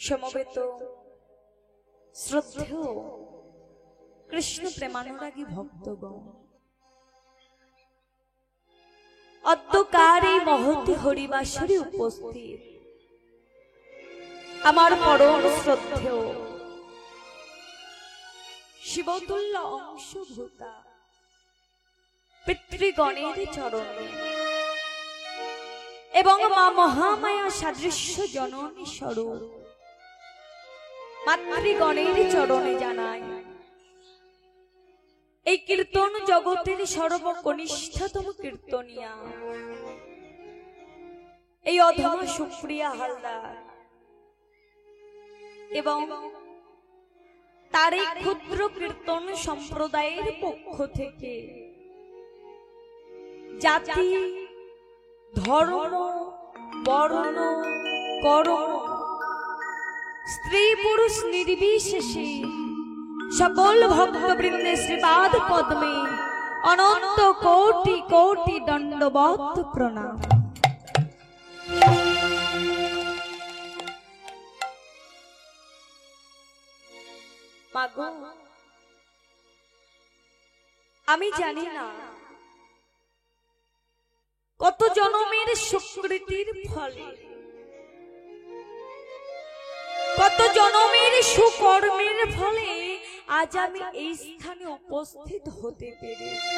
সমবেত শ্রদ্ধেয় কৃষ্ণ প্রেমানুরাগী ভক্তগণ, অদ্যকার এই মহতি হরিবাসরে উপস্থিত আমার পরম শ্রদ্ধেয় শিবতুল্য অংশভূতা পিতৃগণের চরণে এবং মা মহামায়া সাদৃশ্য জননী স্বরূপ মাতৃগণের চরণে জানাই এই কীর্তন জগতের সর্বকনিষ্ঠতম কীর্তনিয়া এই অধমা সুপ্রিয়া হালদার এবং তার এই ক্ষুদ্র কীর্তন সম্প্রদায়ের পক্ষ থেকে জাতি, ধর্ম, বর্ণ, কর্ম, স্ত্রী পুরুষ নির্বিশেষে সকল ভক্তবৃন্দে শ্রীপাদ পদ্মে অনন্ত কোটি কোটি দণ্ডবত প্রণাম। মাগো, আমি জানি না কত জনমের সুকৃতির ফলে, কত জনমের সুকর্মের ফলে আজ আমি এই স্থানে উপস্থিত হতে পেরেছি।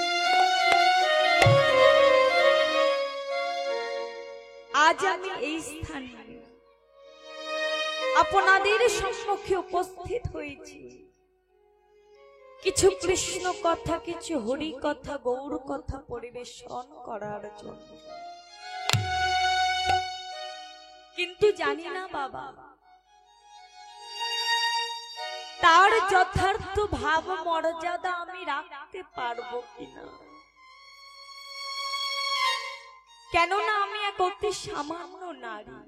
আজ আমি এই স্থানে আপনাদের সম্মুখে উপস্থিত হয়েছি কিছু কৃষ্ণ কথা, কিছু হরি কথা, গৌর কথা পরিবেশন করার জন্য। কিন্তু জানি না বাবা, তার যথার্থ ভাব মর্যাদা আমি রাখতে পারবো কিনা, কেননা আমি এক অতি সামান্য নারী।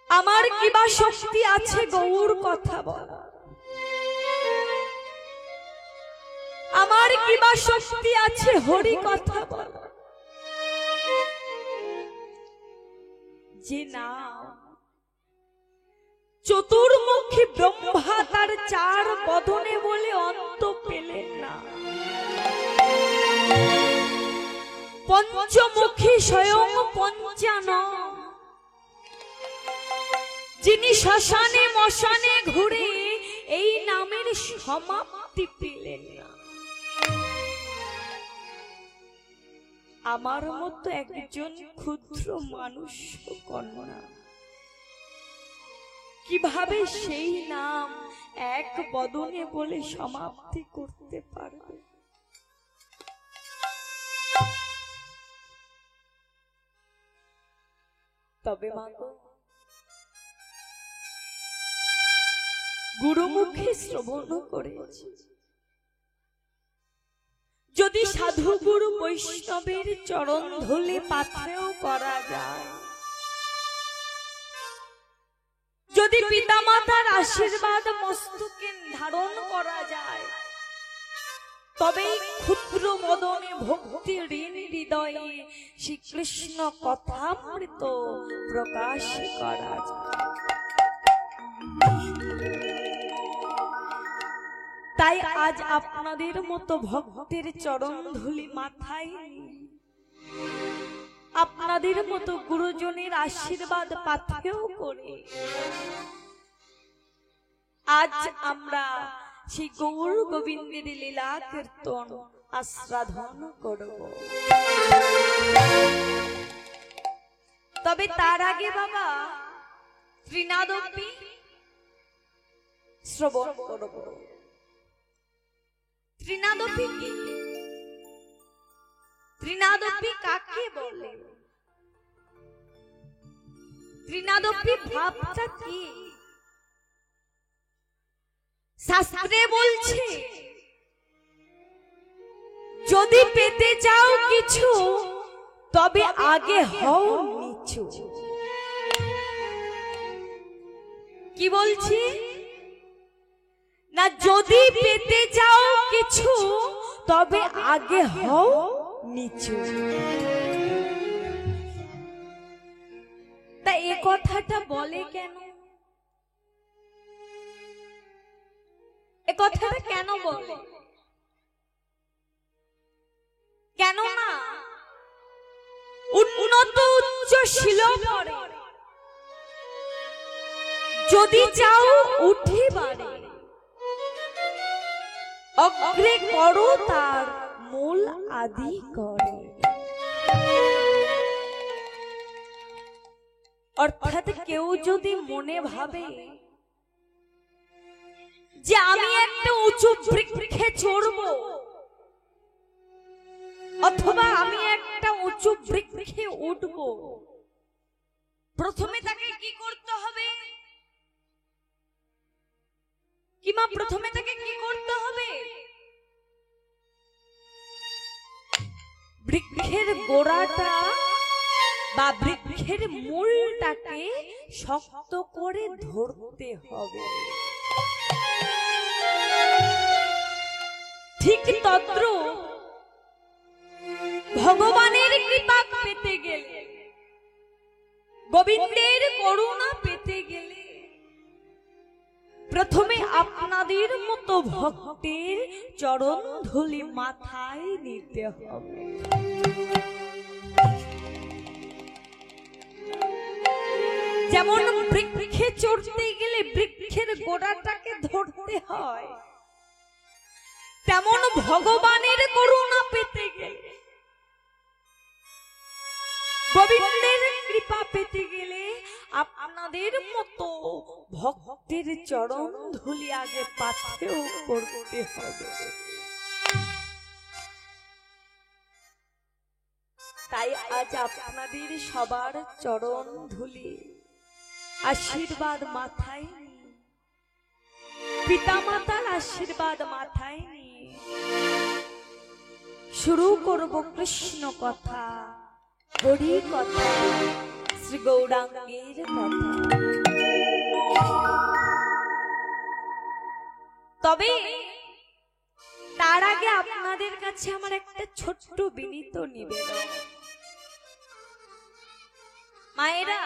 আমার কিবা শক্তি আছে গৌর কথা বলা, আমার কিবা শক্তি আছে হরি কথা বলা, যে না চতুর্মুখী ব্রহ্মা তার চার বদনে বলে অন্ত পেলেন না, পঞ্চমুখী স্বয়ং পঞ্চানন, যিনি শ্মশানে মশানে ঘুরে এই নামের সমাপ্তি পেলেন না, আমার মতো একজন ক্ষুদ্র মানুষ কন্যা কিভাবে সেই নাম এক বদনে বলে সমাপ্তি করতে পারবে? তবে মাগো, গুরুমুখে শ্রবণ করেছি, যদি সাধু গুরু বৈষ্ণবের চরণ ধুলি পাথেও করা যায়, যদি পিতামাতার আশীর্বাদ মস্তকে ধারণ করা যায়, তবে ক্ষুদ্র মদনে ভক্তি ঋণ হৃদয়ে শ্রীকৃষ্ণ কথামৃত প্রকাশ করা যায়। তাই আজ আপনাদের মতো ভক্তের চরণ ধুলি মাথায়, আপনাদের মতো গুরুজনের আশীর্বাদ পাথেও করে আজ আমরা সেই গৌর গোবিন্দের লীলা কীর্তন আস্বাদন করব। তবে তার আগে বাবা ত্রিনাদপি শ্রবণ করব। ত্রিনাদপি কি? ত্রিনাদপি কাকে বলে? ত্রিনাদপি ভাবটা কি? শাস্ত্রে বলছে, যদি পেতে চাও কিছু তবে আগে হও নিচু। কি বলছি না, যদি পেতে চাও কিছু তবে আগে হও নিচু। তা এ কথাটা বলে কেন? এ কথাটা কেন বলে? কেন না উন্নত উচ্চশীল পরে যদি চাও উঠিবারে অগ্রে করো তার মূল আদি করে। অর্থাৎ কেউ যদি মনে ভাবে যে আমি একটা উঁচু বৃক্ষে চড়বো অথবা আমি একটা উঁচু বৃক্ষে উঠবো, প্রথমে তাকে কি করতে হবে? কিমা প্রথমে তাকে কি করতে হবে? বৃক্ষের গোড়াটা বা বৃক্ষের মূলটাকে শক্ত করে ধরতে হবে। ঠিক তদ্রূপ ভগবানের কৃপা পেতে গেলে, গোবিন্দের করুণা পেতে গেলে প্রথমে আপনাদের মতো ভক্তের চরণ ধুলি মাথায় নিতে হবে। যেমন বৃক্ষে চড়তে গেলে বৃক্ষের গোড়াটাকে ধরতে হয়, তেমন ভগবানের করুণা পেতে গেলে, গোবিন্দের কৃপা পেতে গেলে আপনাদের মতো ভক্তের চরণ ধুলি আগে পাথেও করতে হবে। তাই আজ আপনাদের সবার চরণ ধুলি আশীর্বাদ মাথায় নিয়ে, পিতামাতার আশীর্বাদ মাথায় নিয়ে শুরু করব কৃষ্ণ কথা, হরি কথা, শ্রী গৌরাঙ্গের কথা। তবে তার আগে আপনাদের কাছে আমার একটা ছোট্ট বিনীত নিবেদন। মায়েরা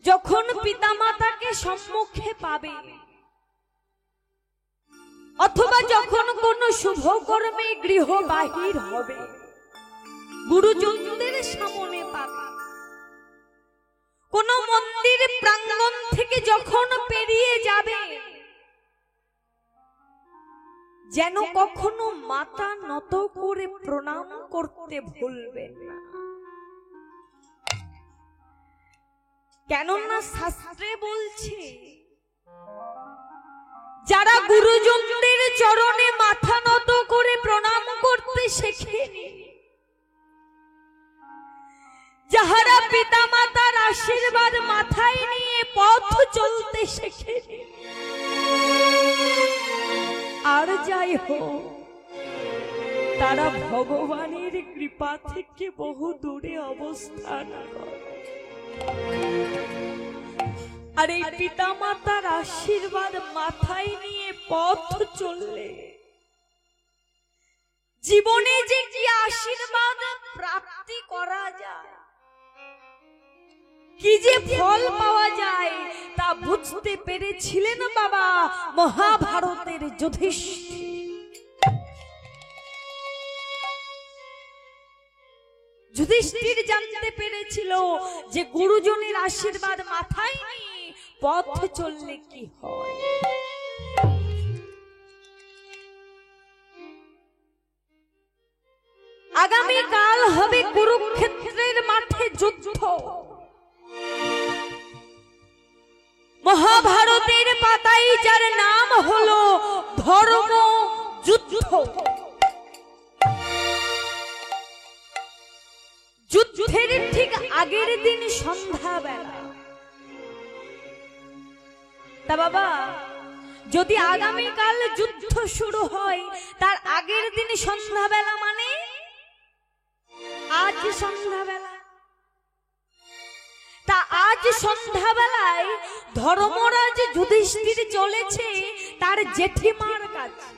যখন পিতামাতাকে সম্মুখে পাবে অথবা যখন কোন শুভ কর্মে গৃহ বাহির হবে, গুরুজনদের সামনে পাবে, কোন মন্দির প্রাঙ্গণ থেকে যখন পেরিয়ে যাবে, যেন কখনো মাথা নত করে প্রণাম করতে ভুলবেন না। কেননা শাস্ত্রে বলছে যারা গুরুজনদের চরণে মাথা নত করে প্রণাম করতে শেখেনি, যাহারা পিতামাতার আশীর্বাদ মাথায় নিয়ে পথ চলতে শেখেনি, আর যাই হোক তারা ভগবানের কৃপা থেকে বহু দূরে অবস্থান করে। আর এই পিতামাতার আশীর্বাদ মাথায় নিয়ে পথ চললে জীবনে যে কি আশীর্বাদ প্রাপ্তি করা যায়, কি যে ফল পাওয়া যায়, তা বুঝতে পেরেছিলেন বাবা মহাভারতের যুধিষ্ঠির। যুধিষ্ঠির জানতে পেরেছিল যে গুরুজনের আশীর্বাদ মাথায় নিয়ে পথ চললে কি হয়। আগামী কাল হবে কুরুক্ষেত্রের মাঠে যুদ্ধ। মহাভারতের পাতায় যার নাম হলো ধর্ম যুদ্ধ। যুদ্ধের ঠিক আগের দিন সন্ধ্যাবেলা, তা বাবা যদি আগামীকাল যুদ্ধ শুরু হয় তার আগের দিন সন্ধ্যাবেলা মানে আজ সন্ধ্যাবেলা, তা আজ সন্ধ্যাবেলায় ধর্মরাজ যুধিষ্ঠির চলেছে তার জেঠিমার কাছে।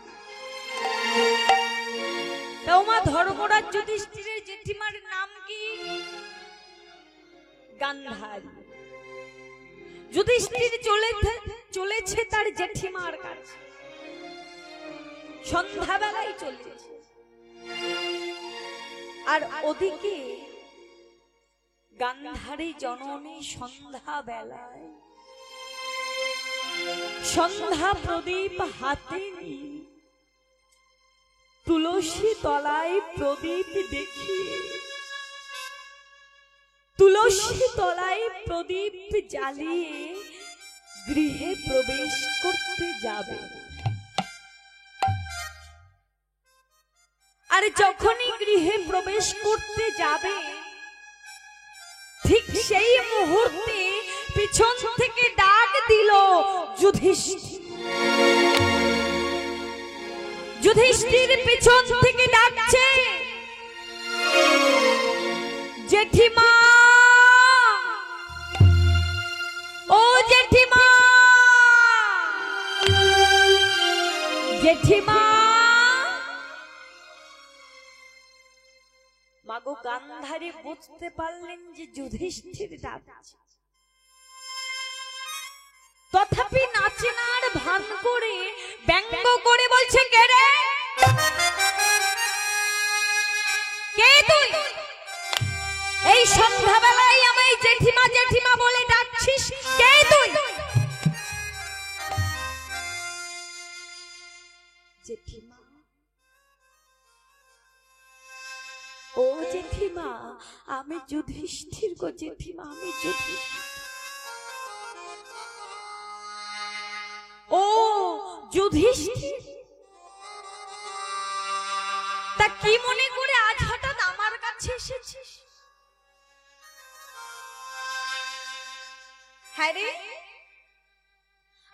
ধর্মরাজ যুধিষ্ঠিরের জেঠিমার নাম কি? গান্ধারী। যুধিষ্ঠির চলেছে তার জেঠিমার কাছে, সন্ধ্যাবেলায় চলেছে। আর ওদিকে গান্ধারী জননী সন্ধ্যাবেলায় সন্ধ্যা প্রদীপ হাতে নিয়ে তুলসী তলায় প্রদীপ দেখিয়ে তুলসী তলায় প্রদীপ জ্বালিয়ে গৃহে প্রবেশ করতে যাবে। আর যখনই গৃহে প্রবেশ করতে যাবে, ঠিক সেই মুহূর্তে পিছন থেকে ডাক দিল যুধিষ্ঠির। যুধিষ্ঠির পিছন থেকে ডাকছে, জেঠিমা, ও জেঠিমা, জেঠিমা। মাগো গান্ধারী বুঝতে পারলেন যে যুধিষ্ঠির ডাকছে, তথাপি নাচে না আর ভান করে ব্যঙ্গ করে বলছে, কে রে, কে তুই? এই সন্ধ্যাবেলায় আমায় জেঠিমা জেঠিমা বলে ডাকছিস, কে তুই? জেঠিমা, ও জেঠিমা, আমি যুধিষ্ঠির গো জেঠিমা, আমি যুধিষ্ঠির। ও যুধিষ্ঠির, তা কি মনে করে আজ হঠাৎ আমার কাছে এসেছিস? হ্যাঁ রে,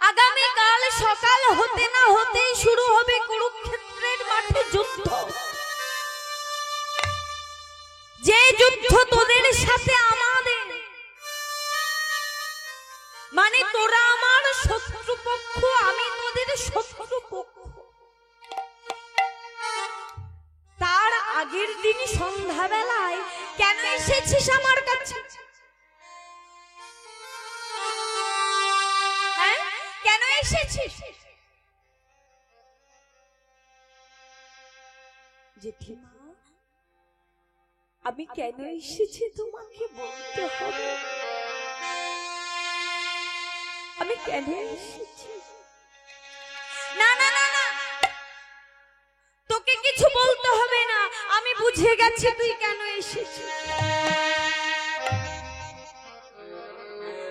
আগামী কাল সকাল হতে না হতেই শুরু হবে কুরুক্ষেত্রের মাঠে যুদ্ধ। যে যুদ্ধ তোদের সাথে আমাদের, মানে তোরা আমার শত্রুপক্ষ, আমি তোদের শত্রুপক্ষ। তার আগের দিন সন্ধ্যাবেলায় কেন এসেছিস আমার কাছে? হ্যাঁ, কেন এসেছিস? জেঠিমা, আমি কেন এসেছি তোমাকে বলতে হবে। আমি কেন এসেছি? না না না না, তোকে কিছু বলতে হবে না, আমি বুঝে গেছি তুই কেন এসেছিস।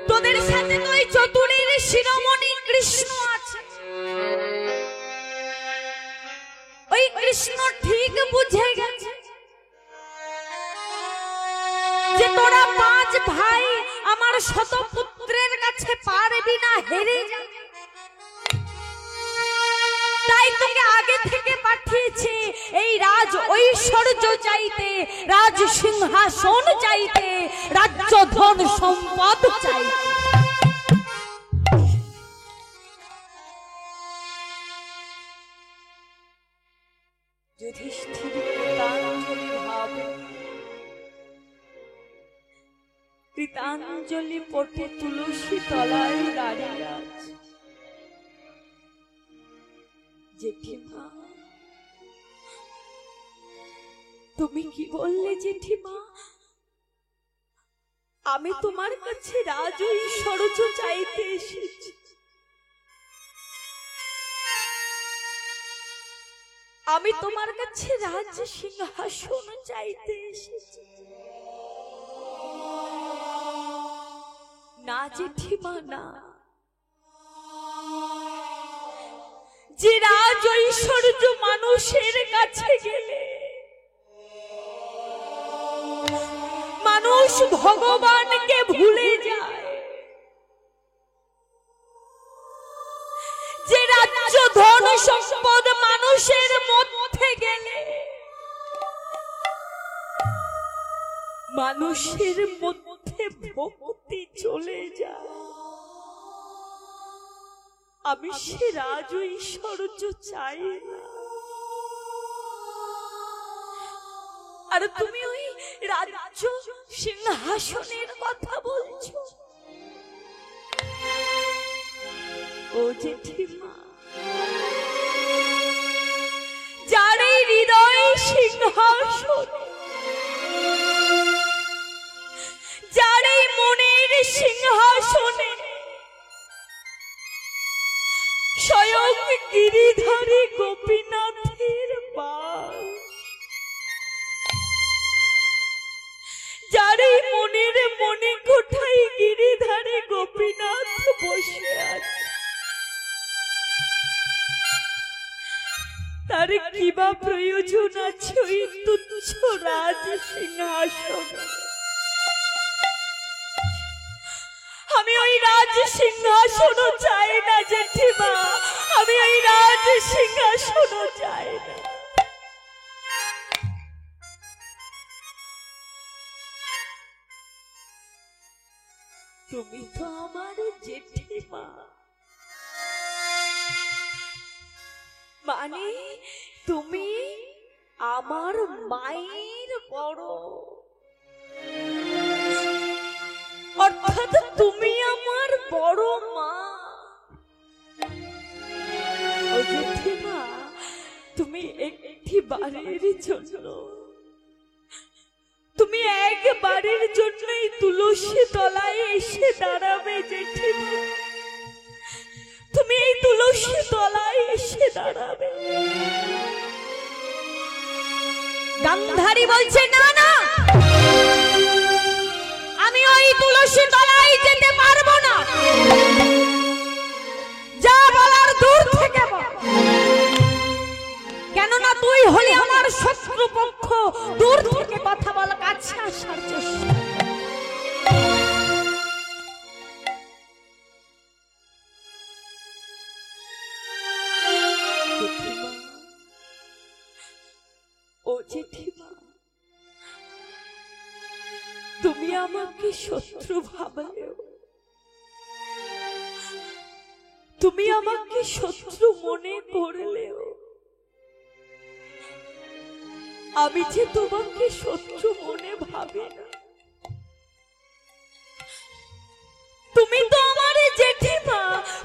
তোদের সাথে তো ওই চতুরের শিরোমণি কৃষ্ণ আছে। ওই কৃষ্ণ ঠিক বুঝে গেছে যে তোরা 5 ভাই আমার শতপুত্রের কাছে পারবি না, হেরে যাবে। তাই তোকে আগে থেকে পাঠিয়েছে এই রাজ ঐশ্বর্য চাইতে, রাজ সিংহাসন চাইতে, রাজ্য ধন সম্পদ চাইতে। যুধিষ্ঠির কৃতাঞ্জলি পটে তুলসী তলায় দাঁড়িয়ে আছে। জেঠিমা, তুমি কি বললে জেঠিমা? আমি তোমার কাছে রাজ ঐশ্বর্য চাইতে এসেছি। আমি তোমার কাছে রাজ সিংহাসন চাইতে এসেছি। না জেঠিমা, না। যে রাজ ঐশ্বর্য মানুষের কাছে গেলে মানুষ ভগবানকে ভুলে যায়, যে রাজ্য ধন সম্পদ মানুষের মধ্যে গেলে মানুষের মধ্যে ভক্তি চলে যায়, আমি সে রাজ ঐশ্বর্য চাই না। আর তুমি ওই রাজ্য সিংহাসনের কথা বল জেঠিমা, যার এই হৃদয় সিংহাসনে, যার এই মনের সিংহাসনে স্বয়ং গিরিধারী গোপীনাথের বাস, যার এই মনের মনে কোঠায় গিরিধারী গোপীনাথ বসে আছে, তার কিবা প্রয়োজন আছে ওই তুচ্ছ রাজ সিংহাসন? আমি ওই রাজ সিংহাসন চাই না জেঠিমা, আমি ওই রাজ সিংহাসন চাই না। তুমি তো আমার জেঠিমা, মানে তুমি আমার মায়ের বড়, অর্থাৎ তুমি আমার বড় মা। ও জেঠিমা, তুমি একটি বারের জন্য, তুমি একবারের জন্যই তুলসী তলায় এসে দাঁড়াবে জেঠিমা, তুমি এই তুলসী তলায় এসে দাঁড়াবে। গান্ধারী বলছে না না, আমি ওই তুলসী তলায় যেতে পারবো না, যা বলার দূর থেকে বল, কেননা তুই হলি আমার শত্রুপক্ষ, দূর থেকে কথা বল, কাছে আসার চেষ্টা। ও জেঠিমা, তুমি আমাকে শত্রু ভাবলেও, তুমি আমাকে শত্রু মনে করলেও, আমি যে তোমাকে শত্রু মনে ভাবি না। তুমি তো আমার জেঠিমা,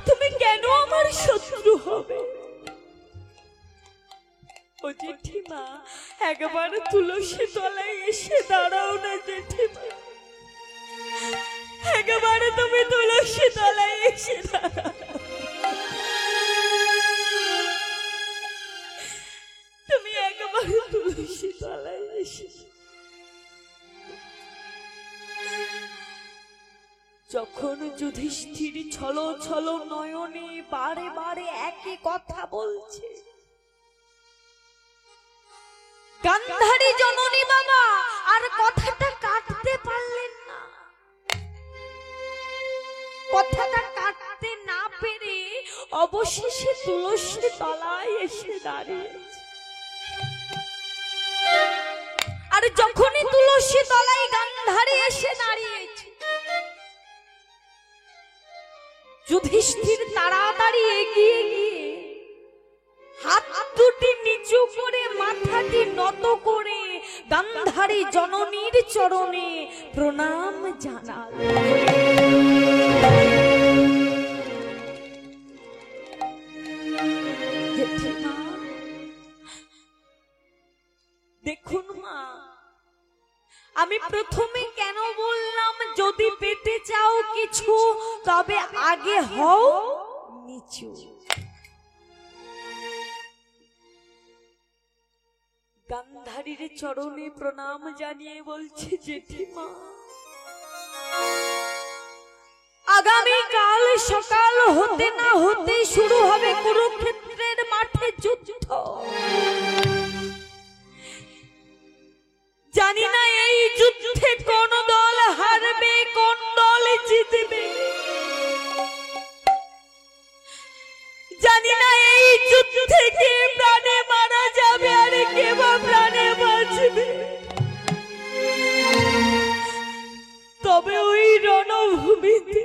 তুমি কেন আমার শত্রু হবে? ও জেঠিমা, একবার তুলসী তলায় এসে দাঁড়াও না জেঠিমা, একবার তুমি তুলসী তলায় এসে দাঁড়াও, তুমি একবার তুলসী তলায় এসে। যখন যুধিষ্ঠির ছলো ছলো নয়নে বারে বারে একই কথা বলছে, গান্ধারী জননী বাবা আর কথাটা কাটতে পারলেন না, কথাটা কাটতে না পেরে অবশেষে তুলসী তলায় এসে দাঁড়িয়েছে। আর যখনই তুলসী তলায় গান্ধারী এসে দাঁড়িয়েছে, যুধিষ্ঠির তাড়াতাড়ি এগিয়ে গিয়ে হাত দুটি নিচু করে মাথাটি নত করে গান্ধারী জননীর চরণে প্রণাম জানাল। দেখুন মা, আমি প্রথমে কেন বললাম যদি পেতে চাও কিছু তবে আগে হও নিচু। গান্ধারীর চরণে প্রণাম জানিয়ে বলছে, জেঠিমা আগামী কাল সকাল হতে না হতে শুরু হবে কুরুক্ষেত্রের মাঠে যুদ্ধ। জানি না এই যুদ্ধে কোন দল হারবে কোন দল জিতবে, জানি না এই যুদ্ধে কে প্রাণে মারা যাবে আর কে বা প্রাণে বাঁচবে, তবে ওই রণভূমিতে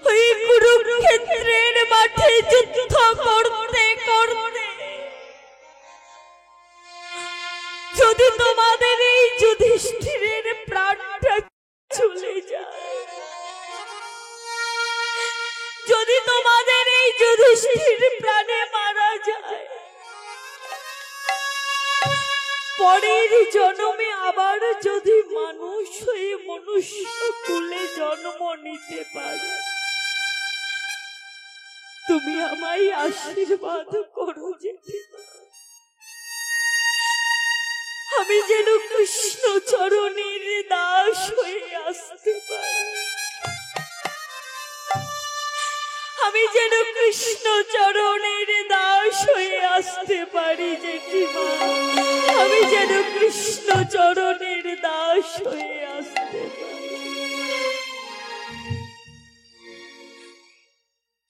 ওই কুরুক্ষেত্রের মাঠে যুদ্ধ করতে করতে যদি তোমাদের এই যুধিষ্ঠিরের প্রাণটা চলে যায়, পরের জন্মে আবার যদি মানুষ হয়ে মনুষ্য কুলে জন্ম নিতে পারি, তুমি আমায় আশীর্বাদ করো জেঠিমা। আমি যেন কৃষ্ণ চরণের দাস হয়ে আসতে পারি, আমি যেন কৃষ্ণ চরণের দাস হয়ে আসতে পারি জেঠিমা, আমি যেন কৃষ্ণ চরণের দাস হয়ে আসতে পারি।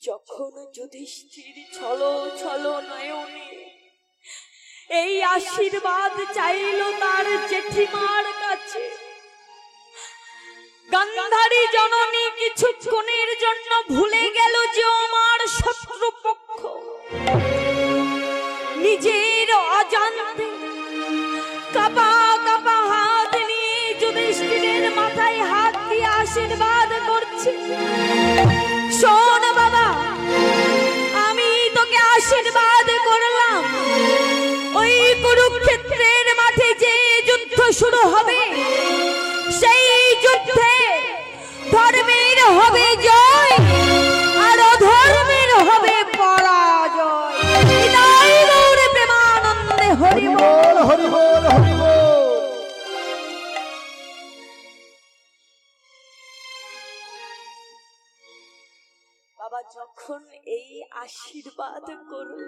যখন যুধিষ্ঠির ছলো ছলো নয়নে এই আশীর্বাদ চাইল তার জেঠিমার কাছে, গান্ধারী জননী কিছুক্ষণের জন্য ভুলে গেল যে আমার শত্রুপক্ষ। নিজের অজান্তে কাপা কাপা হাত নিয়ে যুধিষ্ঠিরের মাথায় হাত দিয়ে আশীর্বাদ করছে, শোন বাবা, আমি তোকে আশীর্বাদ করলাম, ওই কুরুক্ষেত্রের মাঠে যে যুদ্ধ শুরু হবে সেই যুদ্ধে ধর্মের হবে জয় আর অধর্মের হবে পরাজয়। হৃদয় গৌরে প্রেমানন্দে হরি বল হরি বল হরি বল। বাবা যখন এই আশীর্বাদ করল,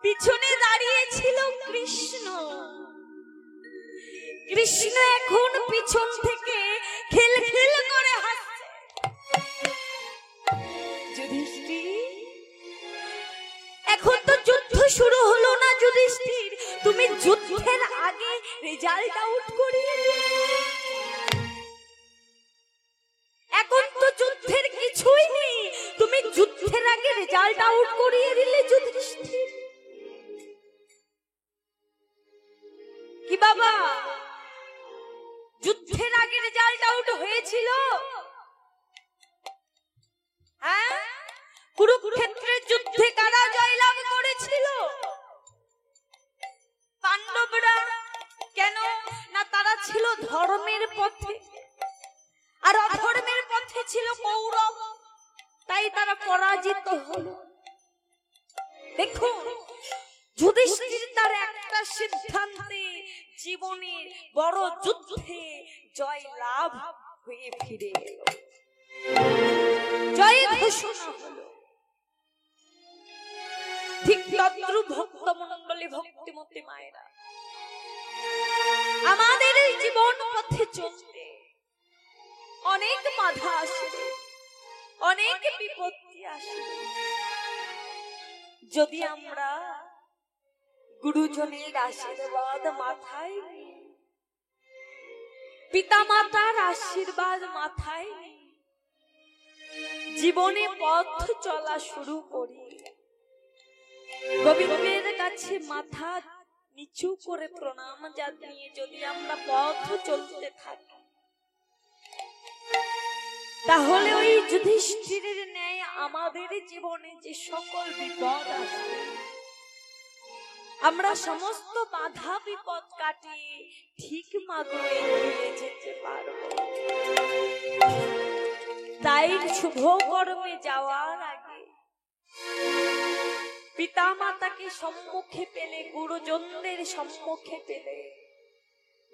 পিছনে দাঁড়িয়েছিল কৃষ্ণ। কৃষ্ণ এখন পিছন থেকে খিলখিল করে হাসছে। যুধিষ্ঠির, এখন তো যুদ্ধ শুরু হলো না যুধিষ্ঠির, তুমি যুদ্ধের আগে রেজাল্ট আউট করিয়ে দিলে। এখন তো যুদ্ধের কিছুই নেই, তুমি যুদ্ধের আগে রেজাল্ট আউট করিয়ে দিলে যুধিষ্ঠির। কি বাবা, যুদ্ধের আগে রেজাল্ট আউট হয়েছিল? হ্যাঁ, কুরুক্ষেত্রের যুদ্ধে কারা জয়লাভ করেছিল? পাণ্ডবরা। কেন না, তারা ছিল ধর্মের পথে আর অধর্মের পথে ছিল কৌরব, তাই তারা পরাজিত হলো। দেখুন, যুধিষ্ঠির তার একটা সিদ্ধান্তে জীবনের বড় যুদ্ধে জয় লাভ হয়ে ফিরে এলো, জয় ঘোষণা হলো। ঠিক তদ্রূপ ভক্ত মণ্ডলী, ভক্তিমতী মায়েরা, আমাদের এই জীবন পথে চলতে অনেক বাধা আসবে, অনেক বিপত্তি আসবে। যদি আমরা গুরুজনের আশীর্বাদ মাথায়, পিতা মাতার আশীর্বাদ মাথায় জীবনে পথ চলা শুরু করি, গোবিন্দের কাছে মাথা নিচু করে প্রণাম জানিয়ে যদি আমরা পথ চলতে থাকি, তাহলে ওই যুধিষ্ঠিরের ন্যায় আমাদের জীবনে যে সকল বিপদ আসবে, আমরা সমস্ত বাধা বিপদ কাটিয়ে ঠিক মার্গে এগিয়ে যেতে পারবো। তাই শুভ কর্মে যাওয়ার আগে পিতা মাতাকে সম্মুখে পেলে, গুরুজনদের সম্মুখে পেলে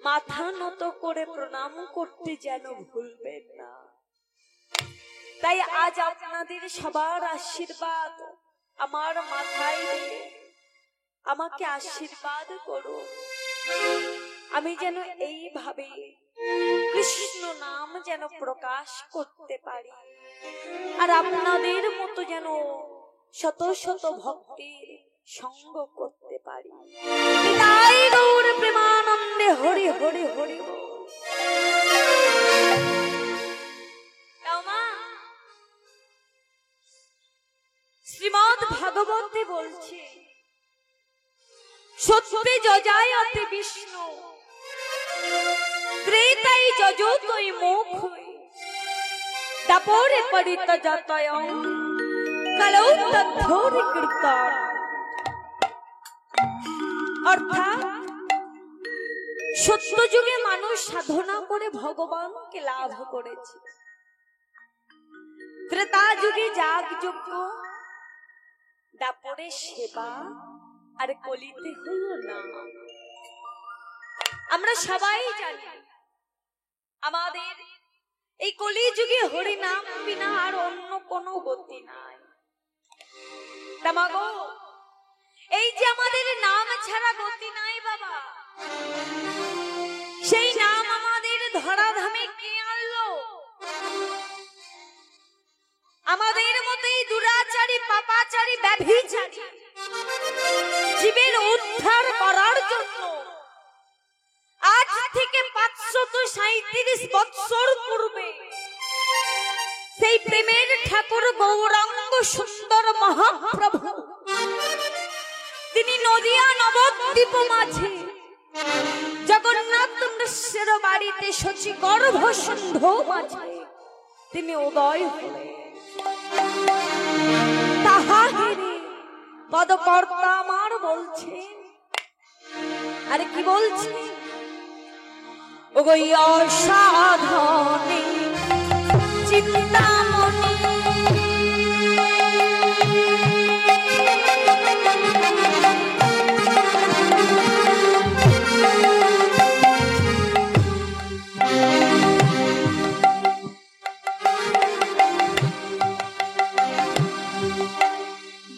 মাথা নত করে প্রণাম করতে যেন ভুলবেন না। তাই আজ আপনাদের সবার আশীর্বাদ আমার মাথায় দিয়ে আমাকে আশীর্বাদ করো, আমি যেন এইভাবে কৃষ্ণ নাম যেন প্রকাশ করতে পারি, আর আপনাদের মতো যেন শত শত ভক্তের সঙ্গ করতে পারি। তাই গৌর প্রেমানন্দে হরি হরি হরি বল। শ্রীমদ্ ভাগবতে বলছে, সত্যে যজায়তে বিষ্ণু ত্রেতাই যজোতই মোক্ষই তাপরে পরিতজাতয়ং কলৌ তদ্ধোরি কীর্তন। অর্থাৎ সত্য যুগে মানুষ সাধনা করে ভগবানকে লাভ করেছে, ত্রেতা যুগে যাগযজ্ঞ, দাপরে সেবা, আর কলিতে হলো না। আমরা সবাই জানি আমাদের এই কলি যুগে হরি নাম বিনা আর অন্য কোনো গতি নাই। তামাগো, এই যে আমাদের নাম ছাড়া গতি নাই বাবা, সেই নাম আমাদের ধরাধামে কে আনলো? আমাদের মতোই দুরাচারী, পাপাচারী, ব্যভিচারী জীবের উদ্ধার করার জন্য আজ থেকে 537 বৎসর পূর্বে সেই প্রেমের ঠাকুর গৌরাঙ্গ সুন্দর মহাপ্রভু তিনি নদিয়া নবদ্বীপ মাঝে জগন্নাথ মিশ্রের বাড়িতে শচী গর্ভ সিন্ধু মাঝে তিনি উদয় হলেন। তাহা হেরে পদকর্তা আমার বলছেন, আরে কি বলছেন? ওগো অসাধনে চিন্তামণি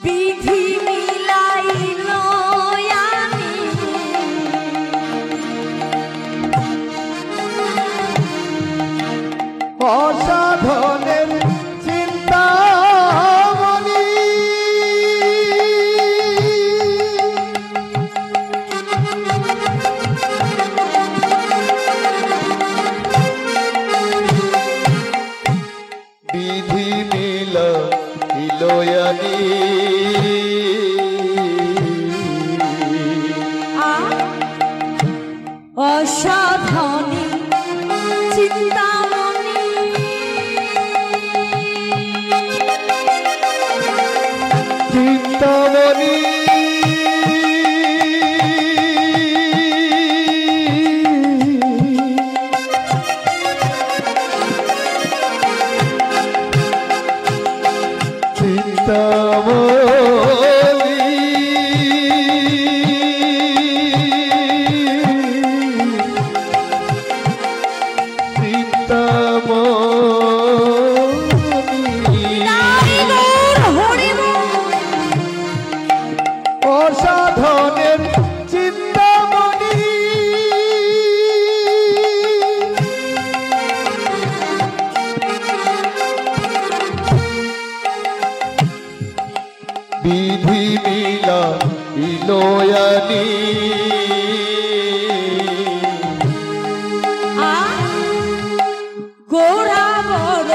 বিধি মিলাইল আমি অসাধনের চিন্তামণি বিধি মিল ইলোয়ানি অসাধনে চিন্তামণি চিন্তামণি অসাধনের চিন্তামণি বিধি মিলা ইলোয়ানি গোরা বড়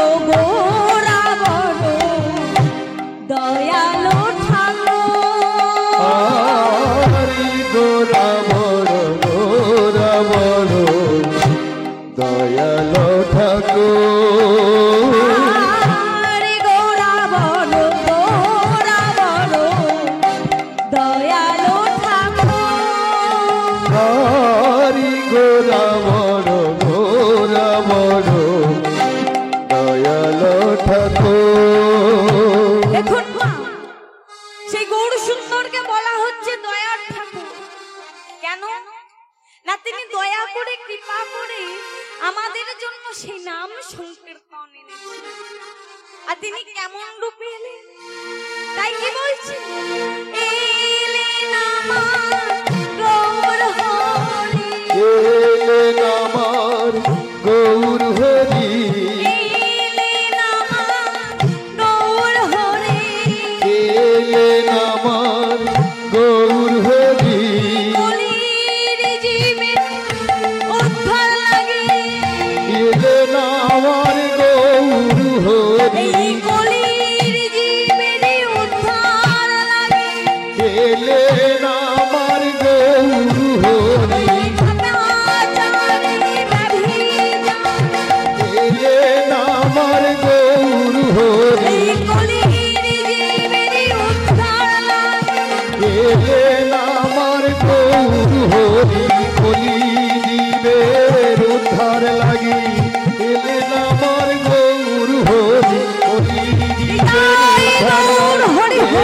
দয়ালো ঠাকুর, গোরা বড় দয়ালো ঠাকুর, গোরা বড় দয়ালো ঠাকুর, গোরা বড় দয়ালো ঠাকুর। দেখুন মা, সেই গৌর সুন্দরকে বলা হচ্ছে দয়ার ঠাকুর। কেন না, তিনি দয়া করে কৃপা করে আমাদের জন্য সেই নাম সংকীর্তন এনেছেন। আর তিনি কেমন রূপে এলেন, তাই কি বলছেন? এলেন আমার গৌর হরি, এলেন আমার গৌর হরি, এলেন আমার গৌর হরি, এলেন আমার গৌর হরি, কলির জীবে উদ্ধার লাগে, এলেন আমার গৌর হরি, এই কলির জীবে উদ্ধার লাগে, এলেন আমার গৌর হরি, এলেন আমার গৌর হরি, এলেন আমার গৌর জীবের উদ্ধার লাগি এলেন আমার গৌর হরি হরি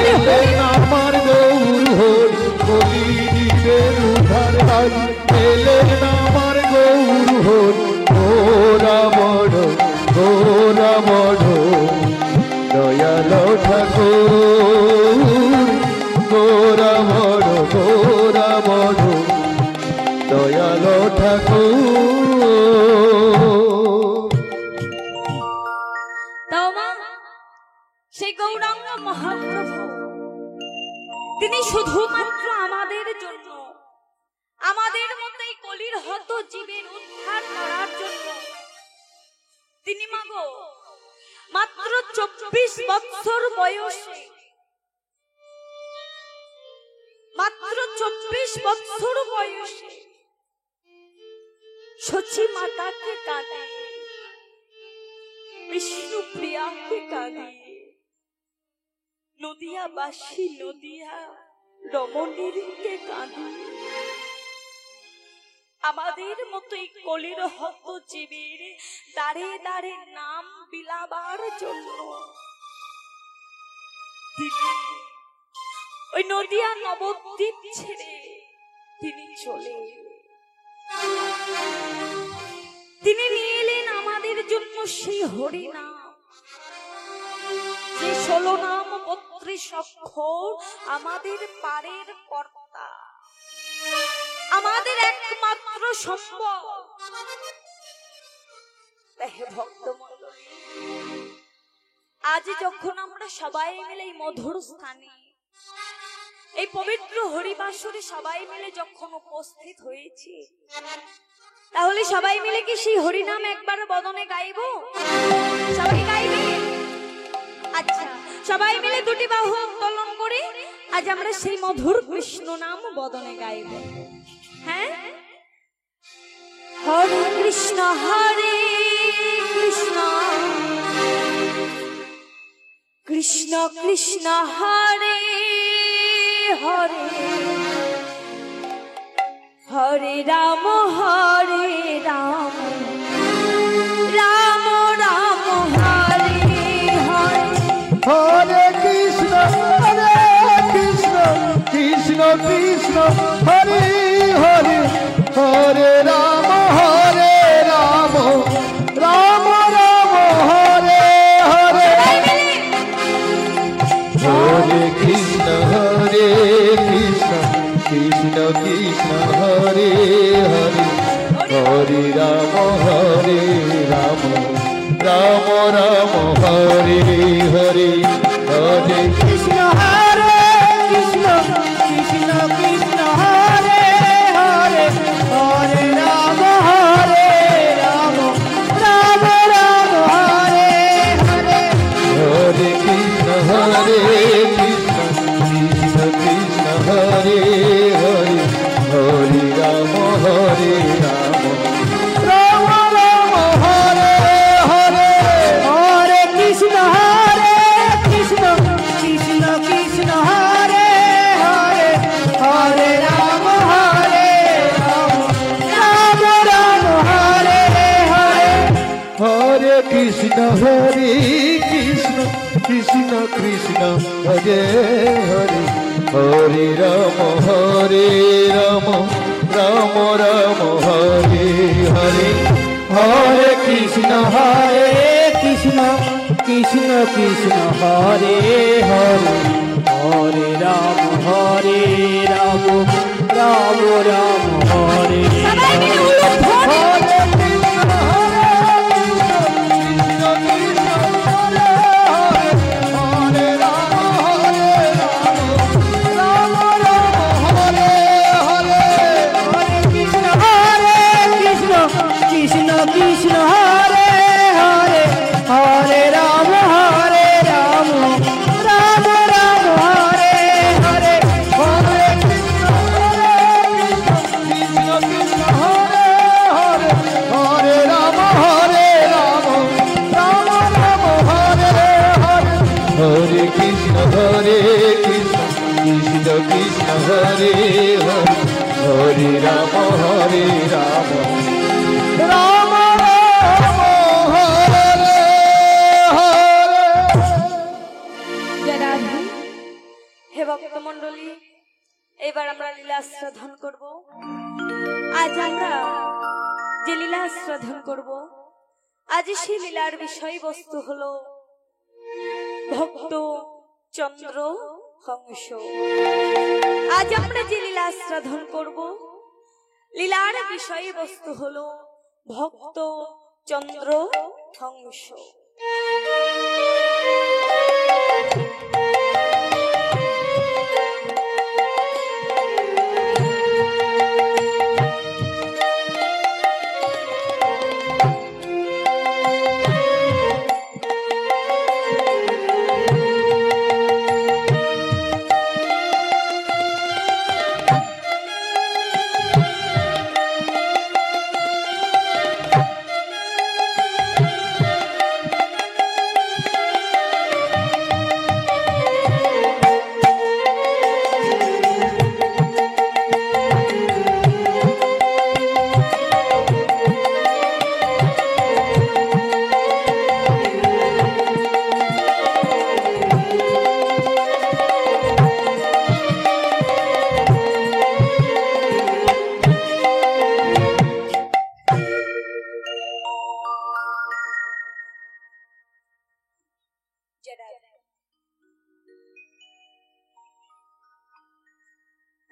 এলেন আমার গৌর হরি হরি জীবের উদ্ধার লাগি এলেন আমার গৌর হরি গোরা বড় দয়াল ঠাকুর গোরা বড় দয়াল ঠাকুর। তাও মা সেই গৌরাঙ্গ মহাপ্রভু তিনি শুধুমাত্র আমাদের জন্য, আমাদের মতো এই কলির হত জীবের উদ্ধার করার জন্য তিনি মাগো মাত্র 24 বছর বয়সে, মাত্র 24 বছর বয়সে সচি মাতাকে কাঁদে, বিষ্ণু প্রিয়াকে কাঁদে, নদিয়াবাসী নদিয়া রমণীরকে কাঁদে, আমাদের মতো এই কলির হত জীবের দাঁড়ে দাঁড়ে নাম বিলাবার জন্য তিনি ওই নদিয়া নবদ্বীপ ছেড়ে তিনি চলে তিনি নিয়ে এলেন আমাদের জন্য সেই হরিনাম, যে 16 নাম 32 অক্ষর, আমাদের পারের কর্তা, আমাদের একমাত্র সম্বল। হে ভক্তমণ্ডলী, আজ যখন আমরা সবাই মিলে এই মধুর স্থানে এই পবিত্র হরিবাসরে সবাই মিলে যখন উপস্থিত হয়েছি, তাহলে সবাই মিলে কি সেই হরিনাম একবার বদনে গাইব? সবাই গাইবে? আচ্ছা, সবাই মিলে দুটি বাহু উত্তোলন করে আজ আমরা সেই মধুর কৃষ্ণ নাম বদনে গাইব। হ্যাঁ, হরে কৃষ্ণ কৃষ্ণ কৃষ্ণ হরে হরে, হরে রাম রাম রাম হরে হরে। হরে কৃষ্ণ কৃষ্ণ কৃষ্ণ হরে হরে, হরে রাম রাম রাম হরে হরে। হরে কৃষ্ণ কৃষ্ণ কৃষ্ণ হরে হরে, হরে রাম রাম রাম হরে হরে। হরে কৃষ্ণ কৃষ্ণ কৃষ্ণ হরে হরে, হরে রাম রাম রাম হরে হরে। হরে কৃষ্ণ কৃষ্ণ কৃষ্ণ হরে হরে, হরে রাম রাম রাম হরে হরে। হরে কৃষ্ণ কৃষ্ণ কৃষ্ণ হরে হরে, হরে রাম রাম রাম হরে হরে। হরে কৃষ্ণ কৃষ্ণ কৃষ্ণ হরে হরে, হরে রাম রাম রাম হরে হরে। হরে কৃষ্ণ কৃষ্ণ কৃষ্ণ হরে হরে, হরে রাম রাম রাম হরে সবাই মিলে উলুধ্বনি। হরে কৃষ্ণ হরে রাম রাম হরে হরে। হরে কৃষ্ণ কৃষ্ণ কৃষ্ণ হরে হরে, হরে রাম রাম রাম হরে হরে। হরে কৃষ্ণ কৃষ্ণ হরে হরে, হরে রাম রাম রাম হরে হরে। হরে কৃষ্ণ কৃষ্ণ কৃষ্ণ হরে হরে, হরে রাম রাম আমরা লীলা শ্রদ্ধন করব। আজ আমরা যে লীলা শ্রদ্ধন করব, আজ সেই লীলার বিষয়বস্তু হলো ভক্ত চন্দ্র হংস। আজ আমরা যে লীলা শ্রদ্ধন করব, লীলার বিষয়বস্তু হলো ভক্ত চন্দ্র হংস।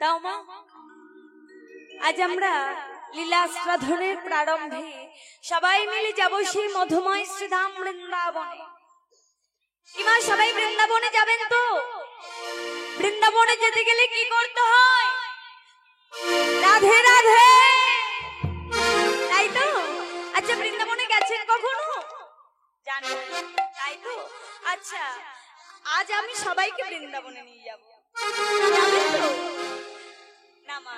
তাও মা, আজ আমরা লীলা শ্রদ্ধনের প্রারম্ভে সবাই মিলে যাব সেই মধুময় শ্রীধাম বৃন্দাবনে। ইমা সবাই বৃন্দাবনে যাবেন তো? বৃন্দাবনে যেতে গেলে কি করতে হয়? রাধে রাধে, তাই তো? আচ্ছা, বৃন্দাবনে গেছেন কখনো? জানেন, তাই তো? আচ্ছা, আজ আমি সবাইকে বৃন্দাবনে নিয়ে যাব, যাবেন তো? না মা,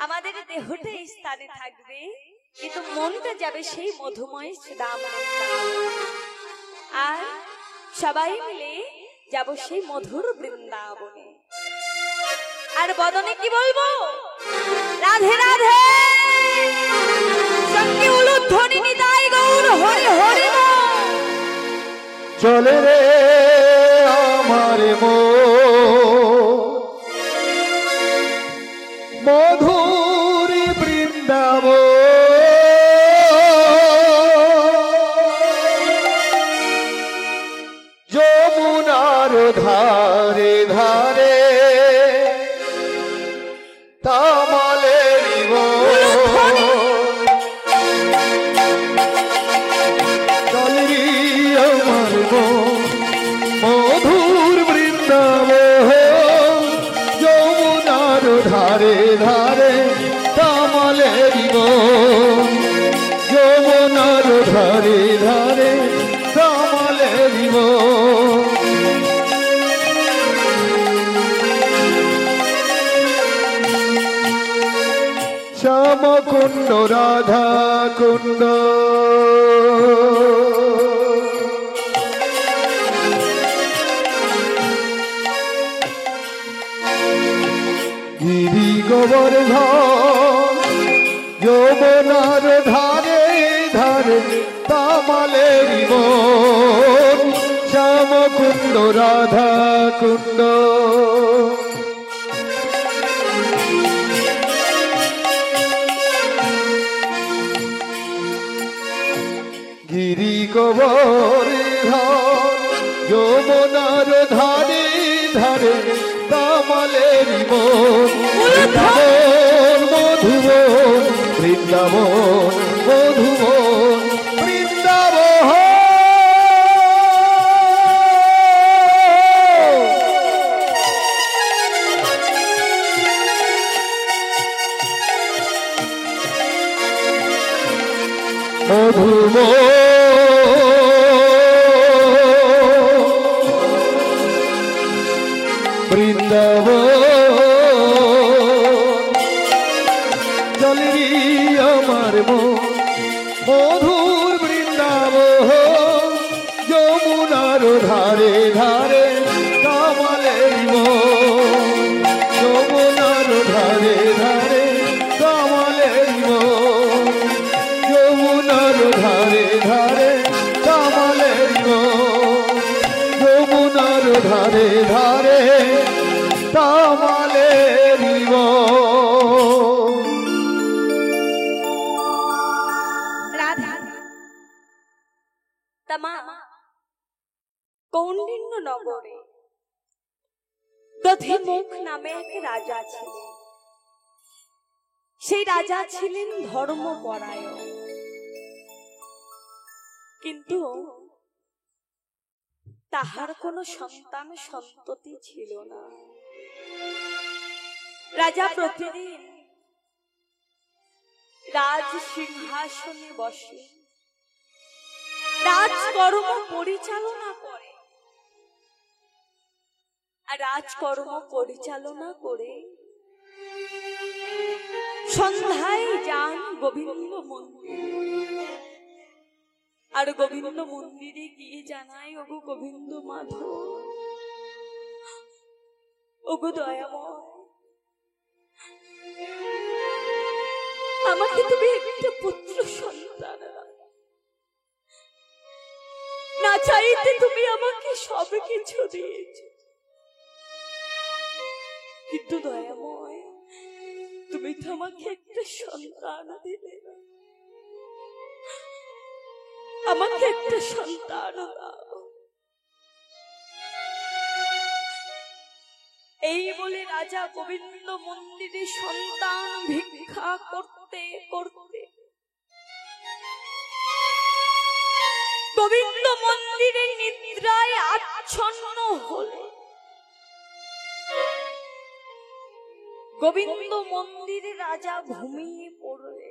আমাদের দেহটা এই স্থানে থাকবে, কিন্তু মনটা যাবে সেই মধুময় শ্রীধাম বৃন্দাবনে। আর সবাই মিলে যাব সেই মধুর বৃন্দাবনে। আর বদনে কি বলবো? রাধে রাধে, সঙ্গে উলুধ্বনি নিতাই গৌর হরি হরি বল। চলে রে আমার মধুর বৃন্দাবন, যমুনার ধারে ধারে তামালের চলি আমার মধুর বৃন্দাবন, যমুনার ধারে ধারে তামালের যমুনার ধারে ধারে তামালের শ্যাম কুণ্ড রাধা কুণ্ড, গিরি গোবর্ধন, যমুনার ধারে ধারে তামালের বন, শ্যাম কুণ্ড রাধা কুণ্ড। গিরি গোবর্ধন, যমুনার ধারে ধারে তামালের বন, মধুবন বৃন্দাবন, মধুবন বৃন্দাবন। মধুবন বৃন্দাবন, চলি আমার মধুর বৃন্দাবন, যমুনার ধারে ধারে তামালের যমুনার ধারে ধারে তামালের যমুনার ধারে ধারে তামালের যমুনার ধারে ধারে তামালের ফেরিব। রাধা তামা কৌন্ডিন্য নগরে দধিমুখ নামে এক রাজা ছিলেন। সেই রাজা ছিলেন ধর্মপরায়ণ, কিন্তু তাহার কোনো সন্তান সন্ততি ছিল না। রাজা প্রতিদিন রাজ সিংহাসনে বসে রাজকর্ম পরিচালনা করে, আর রাজকর্ম পরিচালনা করে সন্ধ্যায় যান গোবিন্দ মন্দির, আর গোবিন্দ মন্দিরে গিয়ে জানায়, ওগো গোবিন্দ মাধব, ওগো দয়াময়, আমাকে তুমি একটা পুত্র সন্তান না চাইতে তুমি আমাকে সব কিছু দিয়েছ, কিন্তু দয়াময় তুমি তো আমাকে একটা সন্তান দিলে না, আমাকে একটা সন্তান দাও। এই বলে রাজা গোবিন্দ মন্দিরে সন্তান ভিক্ষা করতে করতে গোবিন্দ মন্দিরে নিদ্রায় আচ্ছন্ন হলে গোবিন্দ মন্দিরে রাজা ঘুমিয়ে পড়লে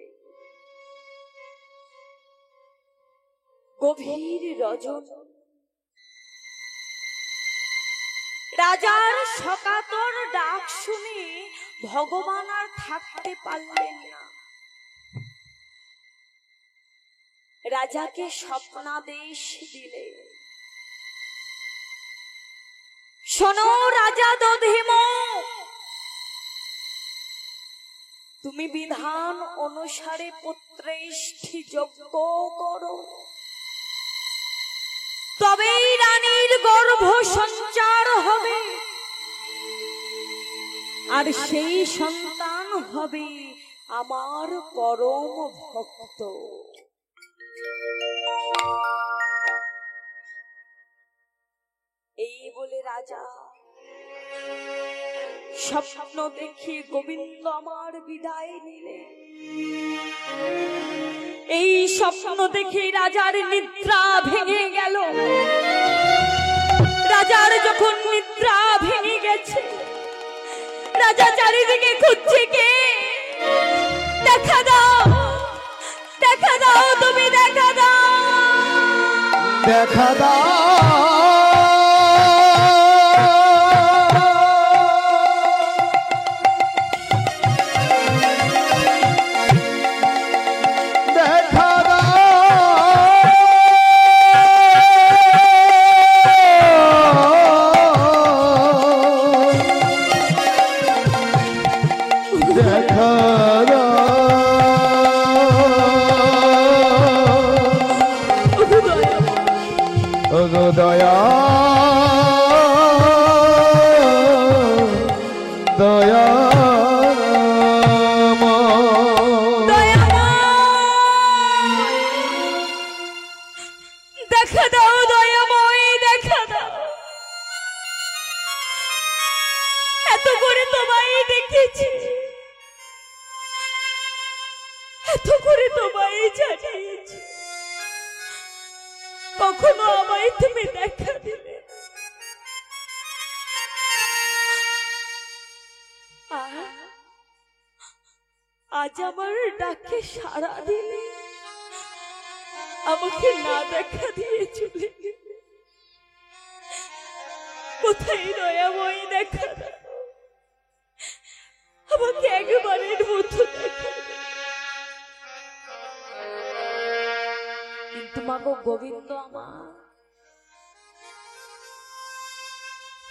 গভীর রজনী, রাজার সকাতর ডাক শুনে ভগবান আর থাকতে পারলেন না। রাজাকে স্বপ্নাদেশ দিলে, শোনো রাজা দধিমুখ, তুমি বিধান অনুসারে পুত্রেষ্ঠি যজ্ঞ করো, তবেই রানীর গর্ভ সঞ্চার হবে, আর সেই সন্তান হবে আমার পরম ভক্ত। এই বলে রাজা স্বপ্ন দেখে গোবিন্দ আমার বিদায় নিলে। এই স্বপ্ন দেখে রাজার নিদ্রা ভেঙে গেল। রাজার যখন নিদ্রা ভেঙে গেছে, রাজা চারিদিকে খুঁজছে, কে দেখা দাও, দেখা দাও, তুমি দেখা দাও, দেখা দাও, দয়া দয়া দেখা দাও, দয়াময় দেখা দাও, এত করে তোমায় দেখেছি, এত করে তোমায় জানিয়েছি, কখনো আমায় তুমি দেখা দিলে, আজ আমার ডাকে সাড়া দিলে, আমাকে না দেখা দিয়ে চলে গেলে। কোথায় দয়াময় দেখা দাও, আমাকে একবারের মতো দেখা দাও। কিন্তু মাগো গোবিন্দ আমার,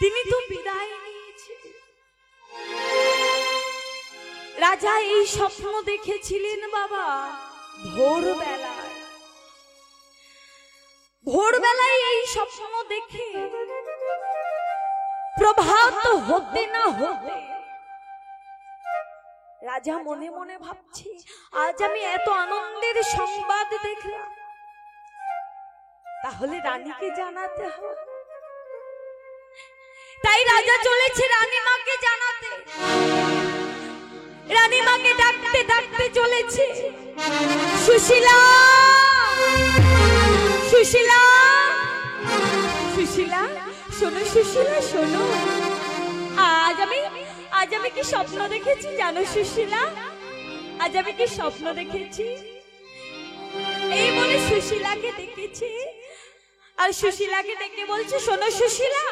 তিনি তো বিদায় নিয়েছেন। রাজা এই স্বপ্ন দেখেছিলেন বাবা ভোরবেলায়। ভোরবেলায় এই স্বপ্ন দেখে প্রভাত হতে না হতে রাজা মনে মনে ভাবছে, আজ আমি এত আনন্দের সংবাদ দেখলাম, তাহলে রানীকে জানাতে হবে। তাই রাজা চলেছে রানীমাকে জানাতে। রানীমাকে ডাকতে ডাকতে চলেছে, সুশীলা, সুশীলা, সুশীলা, শোনো সুশীলা, শোনো, আজ আমি কি স্বপ্ন দেখেছি জানো সুশীলা? আজ আমি কি স্বপ্ন দেখেছি? এই বলে সুশীলাকে ডেকেছে, আর সুশীলাকে ডেকে বলছে, শোনো সুশীলা,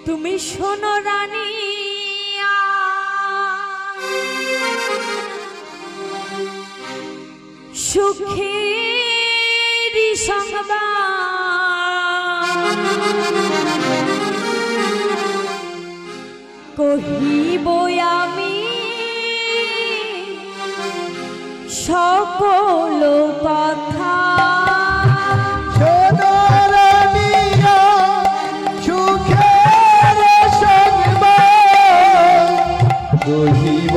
তুমি শোনো রানী, সুখের সংবাদ কহিব আমি সকল কথা। শোনো রানীরা, সুখের সংবাদ কহিব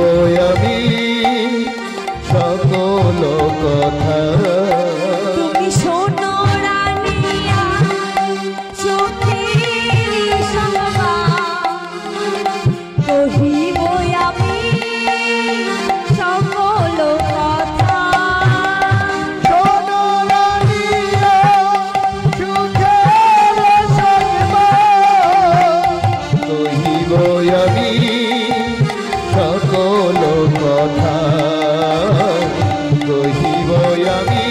আমি সকল কথা। তুমি শোনো রানিয়া, সুখের সংবাদ কহিব আমি সকল কথা। শোনো রানীরা, সুখের সংবাদ কহিব আমি সকল কথা। কহিব আমি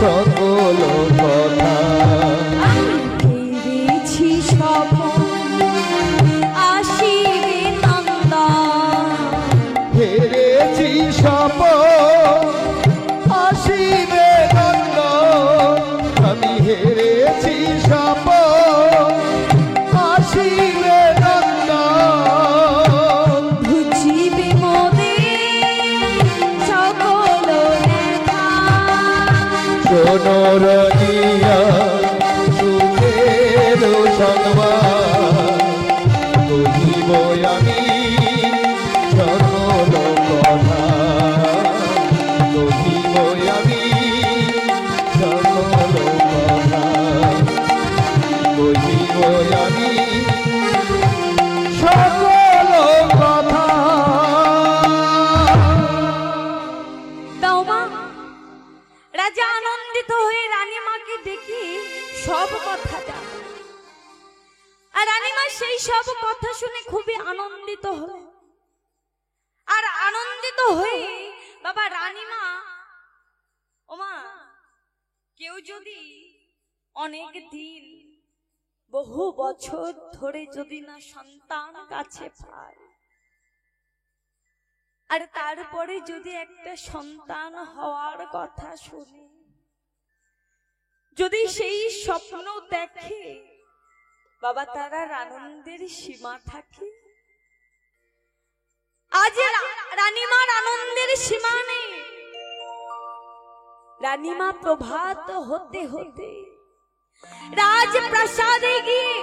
সকল কথা। পেরেছি স্বপন আসিবে নন্দন, হেরেছি স্বপন আসিবে নন্দন। আমি হেরেছি স্বপন আসিবে নন্দন। বুঝিবে মোদের সকল ব্যথা। শোনো রানিয়া, সুখের সংবাদ কহিব আমি সকল কথা। কহিব আমি সকল কথা। কহিব আমি সকল কথা। দাও মা। রাজা আনন্দিত হয়ে রানীমাকে দেখে সব কথা জানে, আর রানীমা সেই সব কথা শুনে খুবই আনন্দিত হলো। আর আনন্দিত হয়ে বাবা রানীমা, ওমা, কেউ যদি অনেক দিন বহু বছর ধরে যদি না সন্তান কাছে পায়, আর তারপরে যদি একটা সন্তান হওয়ার কথা শুনে, যদি সেই স্বপ্ন দেখে, বাবা তারা আনন্দের সীমা থাকে। আজ রানীমার আনন্দের সীমা নেই। রানীমা প্রভাত হতে হতে রাজপ্রাসাদে গিয়ে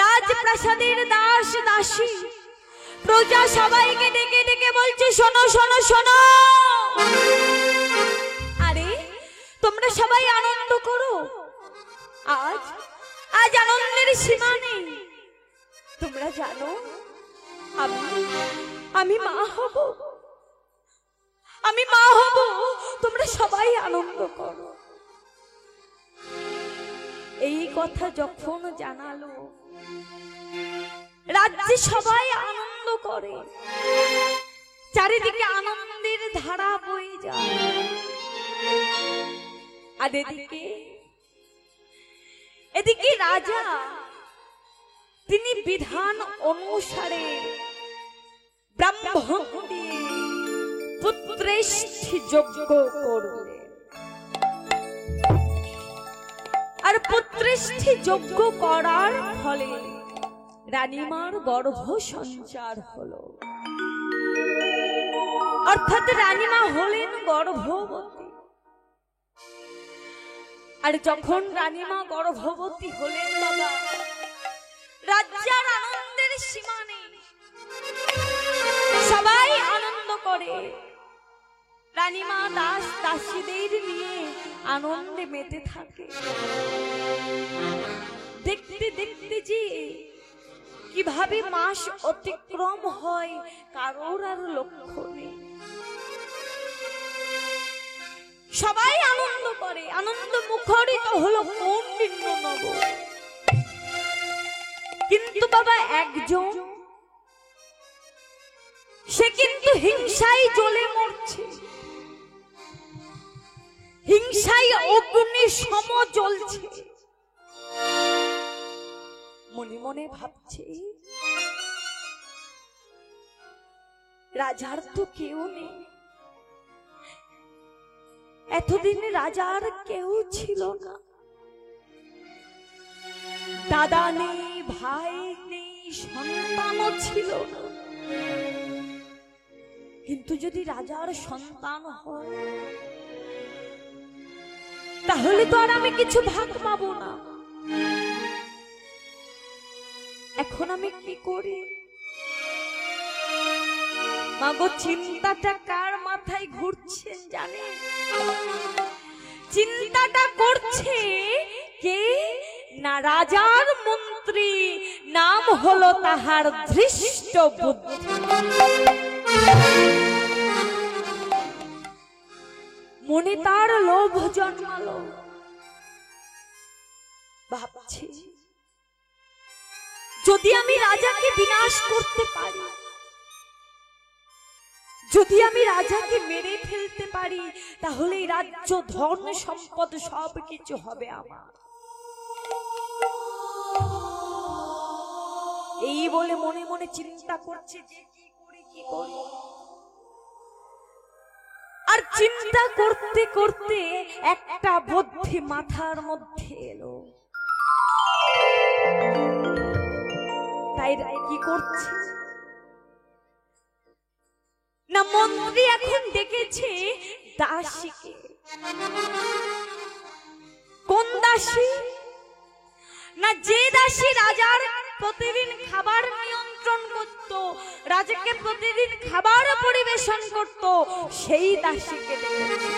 রাজপ্রাসাদের দাস দাসী প্রজা সবাইকে ডেকে ডেকে বলছে, শোনো শোনো শোনো, আরে তোমরা সবাই আনন্দ করো। আজ আজ আনন্দের সীমা নেই। তোমরা জানো আমি মা হব, আমি মা হব। তোমরা সবাই আনন্দ করো। এই কথা যখন জানালো, রাজ্যে সবাই আনন্দ করে, চারিদিকে আনন্দের ধারা বয়ে যায়। আর এদিকে রাজা তিনি বিধান অনুসারে ব্রাহ্মণ দিয়ে পুত্রেষ্ঠি যজ্ঞ করলেন। আর পুত্রেষ্ঠি যজ্ঞ করার ফলে রানীমার গর্ভ সঞ্চার হলো, অর্থাৎ রানীমা হলেন গর্ভবতী। আর যখন রানীমা গর্ভবতী হলেন বাবা, রাজ্যের আনন্দের সীমা নেই। সবাই আনন্দ করে, রানীমা দাস দাসীদের নিয়ে আনন্দে মেতে থাকে। দেখতে দেখতে যে কিভাবে মাস অতিক্রম হয় কারোর আর লক্ষ্য নেই। সবাই আনন্দ করে, আনন্দ মুখরিত হলো কৌন্ডিন্য নগর। কিন্তু বাবা একজন, সে কিন্তু হিংসায় জ্বলে মরছে, হিংসায় অগ্নি সম জ্বলছে। মনে মনে ভাবছে, রাজার তো কেউ নেই, এতদিন রাজার কেউ ছিল না, দাদা নেই, ভাই নেই, সন্তানও ছিল না। কিন্তু যদি রাজার সন্তান হয় তাহলে তো আর আমি কিছু ভাগ পাবো না। এখন আমি কি করি? মাগো, চিন্তাটা কার মাথায় ঘুরছে জানেন? চিন্তাটা করছে কে না, রাজার মন্ত্রী, নাম হলো তাহার ধৃষ্ট বুদ্ধি। মনে তার লোভ জন্মালো, ভাবছি যদি আমি রাজাকে বিনাশ করতে পারি, যদি আমি রাজাকে মেরে ফেলতে পারি, তাহলে এই রাজ্য, ধন সম্পদ সবকিছু হবে আমার। এই বলে মনে মনে চিন্তা করছে যে কি করি, কি করি। আর চিন্তা করতে করতে একটা বুদ্ধি মাথার মধ্যে এলো। তাই কি করছে না, মন্ত্রী এখন ডেকেছে দাসীকে। কোন দাসী? না, যে দাসী রাজার প্রতিদিন খাবার নিয়ন্ত্রণ করত, রাজাকে প্রতিদিন খাবার পরিবেশন করত, সেই দাসীকে ডেকেছে।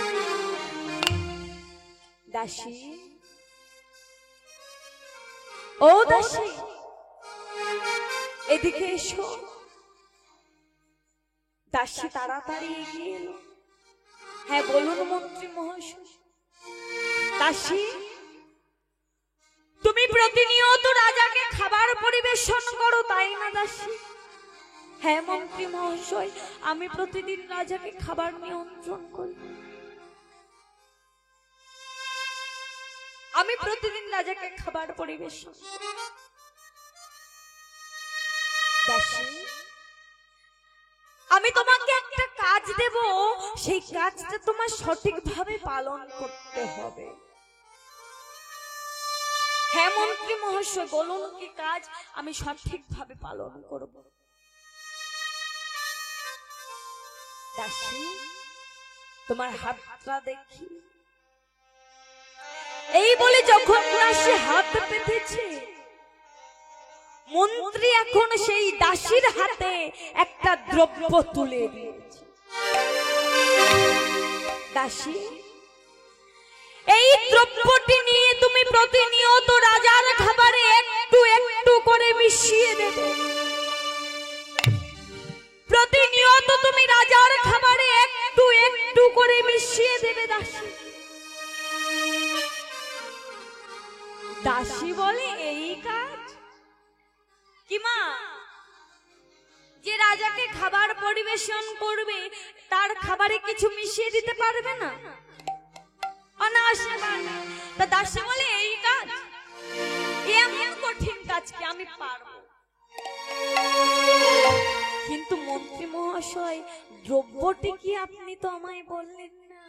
দাসী, ও দাসী, এদিকে এসো। দাসী তাড়াতাড়ি এগিয়ে এলো। হ্যাঁ বলুন মন্ত্রী মহাশয়। দাসী, তুমি প্রতিনিয়ত রাজাকে খাবার পরিবেশন করো, তাই না দাসী? হ্যাঁ মন্ত্রী মহাশয়, আমি প্রতিদিন রাজাকে খাবার নিয়ন্ত্রণ করি, আমি প্রতিদিন রাজাকে খাবার পরিবেশন। দাসী, আমি তোমাকে একটা কাজ দেব, সেই কাজটা তোমার সঠিকভাবে পালন করতে হবে। হ্যাঁ মন্ত্রী মহাশয়, বলুন কি কাজ, আমি সঠিকভাবে পালন করব। দাসী, তোমার হাতটা দেখি। এই বলে যখন দাসী হাত পেতেছে, মন্ত্রী এখন সেই দাসীর হাতে একটা দ্রব্য তুলে দিয়েছে। দাসী, এই দ্রব্যটি নিয়ে তুমি প্রতিনিয়ত রাজার খাবারে একটু একটু করে মিশিয়ে দেবে। প্রতিনিয়ত তুমি রাজার খাবারে একটু একটু করে মিশিয়ে দেবে। দাসী, দাসী বলে এই কাজ কি মা? যে রাজাকে খাবার পরিবেশন করবে তার খাবারে কিছু মিশিয়ে দিতে পারবে না? অনায়াসে পারবে। তা দাসী বলে এই কাজ, এমন কঠিন কাজ কি আমি পারবো? কিন্তু মন্ত্রী মহাশয়, দ্রব্যটি কি আপনি তো আমায় বললেন না?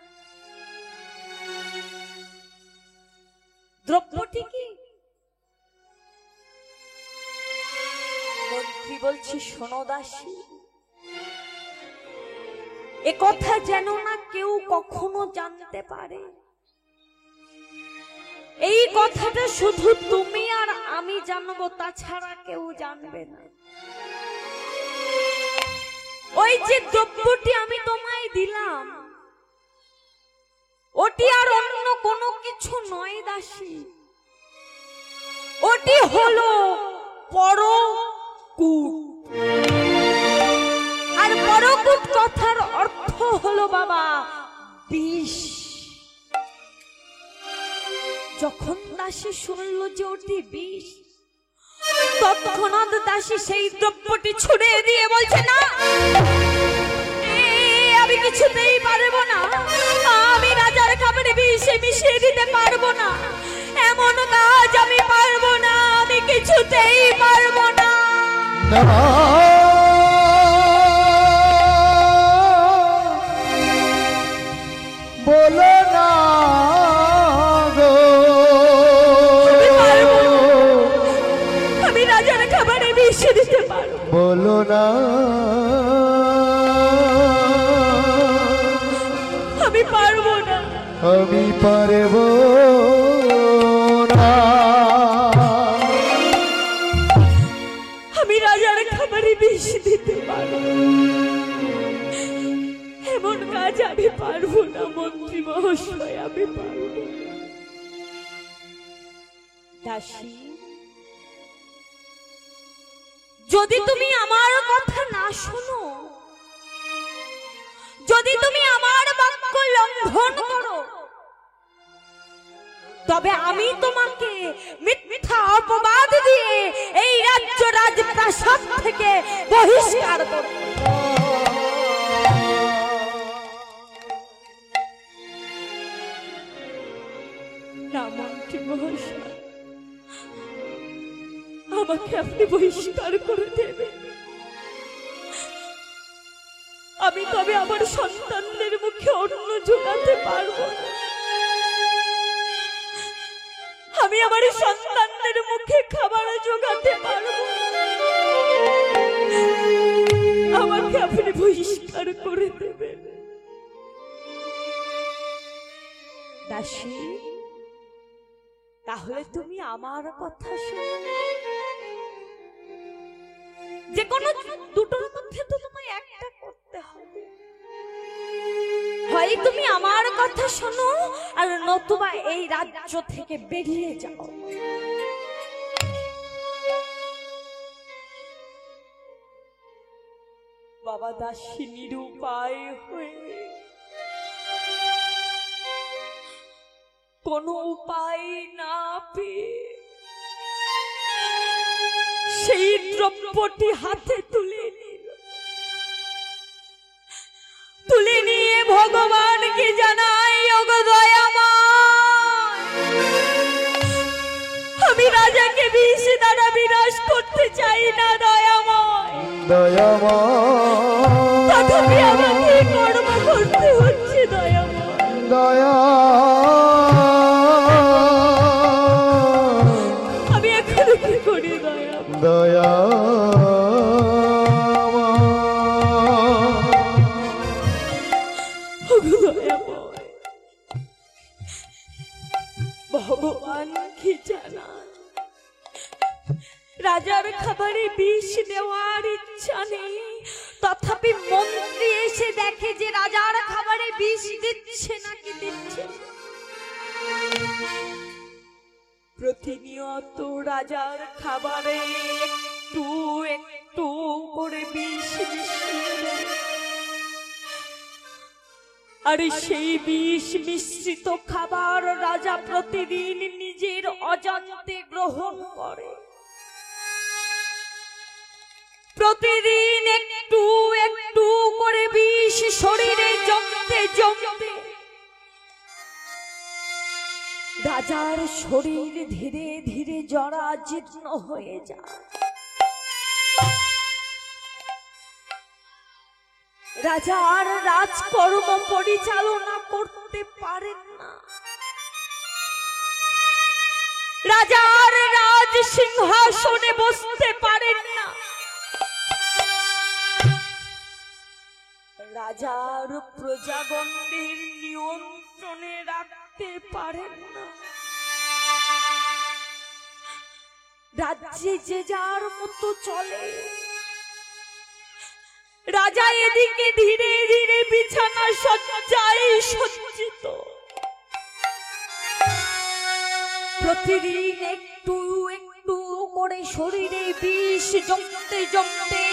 দ্রব্যটি কি? মন্ত্রী বলছি, শোনো দাসী, এ কথা যেন না কেউ কখনো জানতে পারে। এই কথাটা শুধু তুমি আর আমি জানবো, তাছাড়া কেউ জানবে না। ওই যে দ্রব্যটি আমি তোমায় দিলাম, ওটি আর অন্য কোনো কিছু নয় দাসী, ওটি হলো পরকূট। আর পরকূট কথার অর্থ হলো বাবা বিষ। যখন দাসী শুনলো যে ওটি বিষ, তৎক্ষণাৎ দাসী সেই দ্রব্যটি ছুড়ে দিয়ে বলছে, না, আমি কিছুতেই পারবো না, আমি রাজার খাবারে বিষ মিশিয়ে দিতে পারবো না, এমন কাজ আমি পারবো না, আমি কিছুতেই পারবো না। বলো না গো, আমি রাজার খাবারে বিষ দিতে পারবো, বলো না, আমি পারবো না, আমি পারবো না, আমি রাজার খাবারে বিষ দিতে পারবো, এমন কাজ আমি পারবো না মন্ত্রী মহাশয়, আমি পারবো না। দাসী, যদি তুমি আমার কথা না শোনো, যদি তুমি আমার বাক্য লঙ্ঘন করো, তবে আমি তোমাকে মিথ্যা অপবাদ দিয়ে এই রাজ্য রাজপ্রাসাদ থেকে বহিষ্কার করব। না মন্ত্রী মহাশয়, আমাকে আপনি বহিষ্কার করে দেবেন, আমি তবে আমার সন্তানদের মুখে অন্ন জোগাতে পারবো না, আমি আমার সন্তানদের মুখে খাবার জোগাতে পারবো না, আমাকে আপনি বহিষ্কার করে দেবেন। দাসী, তাহলে তুমি আমার কথা শোনো, যে কোনো দুটোর মধ্যে তো তোমায় একটা করতে হবে, হয় তুমি আমার কথা শোনো আর নতুবা এই রাজ্য থেকে বেরিয়ে যাও। বাবা দাসী নিরুপায় হয়ে কোনো উপায় না পেয়ে সেই দ্রব্যটি হাতে তুলে নিল, তুলে নিয়ে ভগবানকে জানাই, ওগো দয়াময়, আমি রাজাকে বিষ দ্বারা বিনাশ করতে চাই না দয়াময়, দয়াময়, তথাপি আমাকে কর্ম করতে হচ্ছে দয়াময়, দয়া, আমি এখন কি করি দয়াময়, দয়া, ভগবান কি জানান, রাজার খাবারে বিষ দেওয়ার ইচ্ছা নেই, তথাপি মন্ত্রী এসে দেখে যে রাজার খাবারে বিষ দিচ্ছে নাকি দিচ্ছে। প্রতিনিয়ত রাজার খাবারে একটু একটু করে বিষ মিশিয়ে দেয়, আর সেই বিষ মিশ্রিত খাবার রাজা প্রতিদিন নিজের অজান্তে গ্রহণ করে। প্রতিদিন একটু একটু করে বিষ শরীরে জমতে জমতে রাজার শরীর ধীরে ধীরে জরাজীর্ণ হয়ে যায়। রাজার রাজকর্ম পরিচালনা করতে পারেন না, রাজার রাজ সিংহাসনে বসতে পারেন না, রাজার প্রজাগণের নিয়ন্ত্রণে রাখতে পারেন না, রাজ্যে যে যার মতো চলে, রাজা এদিকে ধীরে ধীরে বিছানা সজ্জায় সজ্জিত। প্রতিদিন একটু একটু করে শরীরে বিষ জমতে জমতে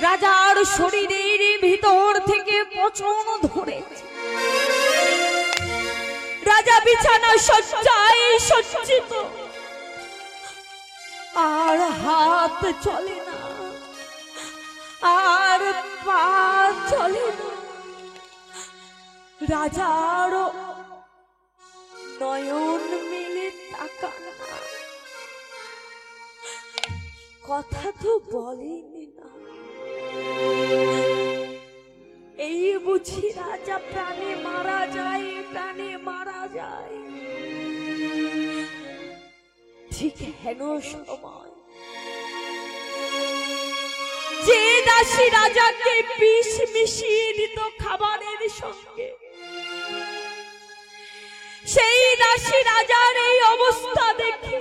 রাজার শরীরের ভিতর থেকে পচন ধরেছে। রাজা বিছানা সজ্জায় সজ্জিত, আর হাত চলে না, আর পা চলে না। রাজার নয়ন মেলে তাকান না, কথা তো বলেনি না। এই বুঝি রাজা প্রাণে মারা যায়, প্রাণে মারা যায়। ঠিক হেন সময় যে দাসী রাজাকে বিষ মিশিয়ে দিত খাবারের সঙ্গে, সেই দাসী রাজার এই অবস্থা দেখে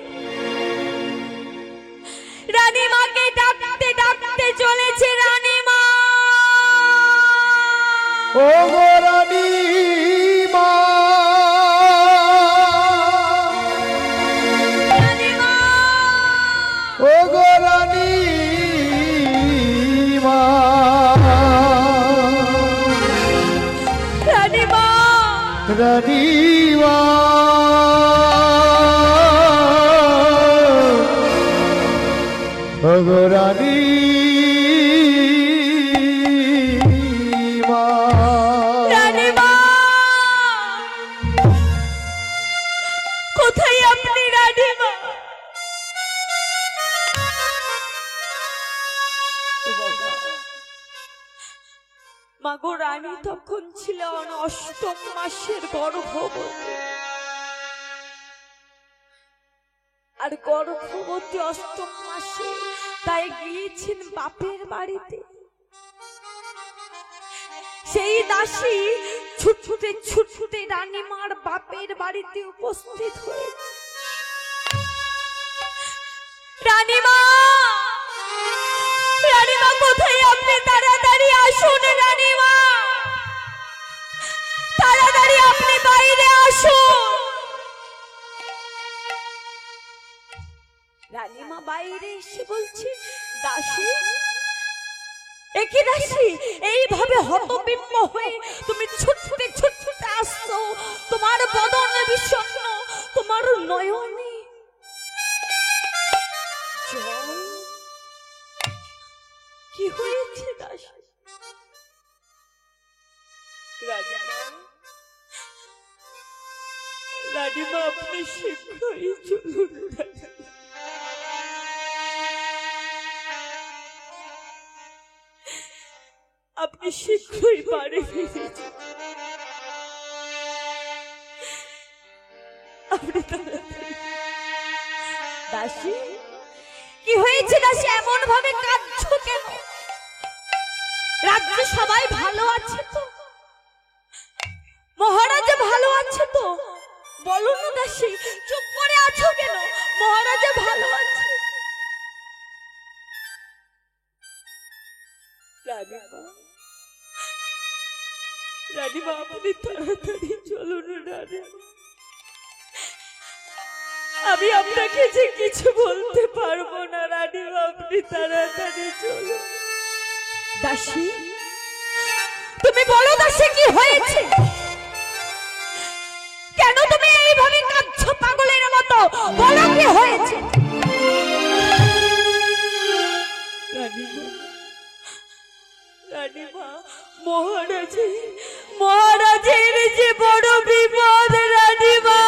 রানীমাকে ডাকতে ডাকতে চলেছে। রানীমা, ও গো রানীমা, রানীমা, ও গো রানীমা, রানীমা, রানীমা, ও গো রানীমা, রানীমা, কোথায় আপনি রানীমা? মাগো রানী তখন ছিল অষ্টম মাসের গর্ভবতী, আর গর্ভবতী অষ্টম মাসে তাই গিয়েছেন বাপের বাড়িতে। সেই দাসী ছুটছুটে ছুটছুটে রানীমার বাপের বাড়িতে উপস্থিত হয়েছে। রানীমা, রানীমা কোথায় আপনি? তাড়াতাড়ি আসুন রানীমা, তাড়াতাড়ি আপনি বাইরে আসুন। রানীমা বাইরে এসে বলছে, দাসী, একই দাসী, এইভাবে হতবিম্ব হয়ে তুমি ছুটছুটে ছুটছুটে আসছো, তোমার বদন বিষণ্ণ, তোমার নয়নে জল। কি হয়েছে দাসী? রানীমা, রানীমা আপনি শীঘ্রই চলুন। আপনি শীঘ্রই বাড়ি ফিরে যান। আপনি দাসী, কি হয়েছে দাসী? এমন ভাবে কাঁদছো কেন? রাজ্যে সবাই ভালো আছে তো? মহারাজা ভালো আছে তো? বলো না দাসী, চুপ করে আছো কেন? মহারাজা ভালো আছে? রানীমা, রানীমা আপনি তাড়াতাড়ি চলুন। রানীমা, আমি আপনাকে যে কিছু বলতে পারবো না। রানীমা আপনি তাড়াতাড়ি চলুন। দাসী, তুমি বলো দাসী, কি হয়েছে? কেন তুমি এইভাবে কাঁদছো পাগলের মতো? বলো কি হয়েছে? রানীমা, রানীমা, মহারাজের যে বড় বিপদ। রানীমা,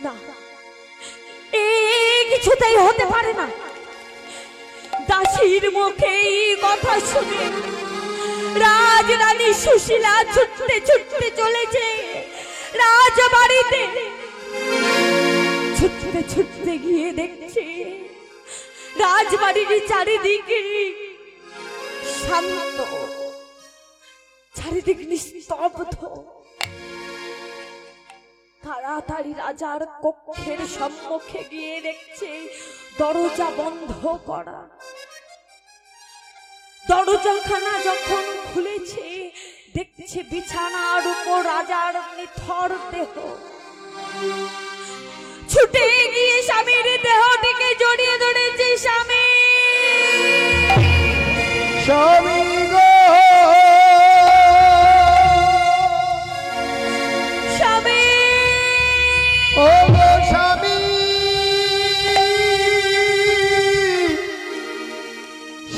না, এই কিছুতেই হতে পারে না। দাসীর মুখে এই কথা শুনে রাজরানী সুশীলা ছুটতে ছুটতে চলেছে রাজবাড়িতে। ছুটতে ছুটতে গিয়ে দেখছে রাজবাড়ির চারিদিকে শান্ত, চারিদিক নিস্তব্ধ। তাড়াতাড়ি রাজার কক্ষের সম্মুখে গিয়ে দেখছে দরজা বন্ধ করা। দরজাখানা যখন খুলেছে দেখছে বিছানার উপর রাজার নিথর দেহ। ছুটে গিয়ে স্বামীর দেহটিকে জড়িয়ে ধরেছে। স্বামী, স্বামী গো, স্বামী, ও গো স্বামী,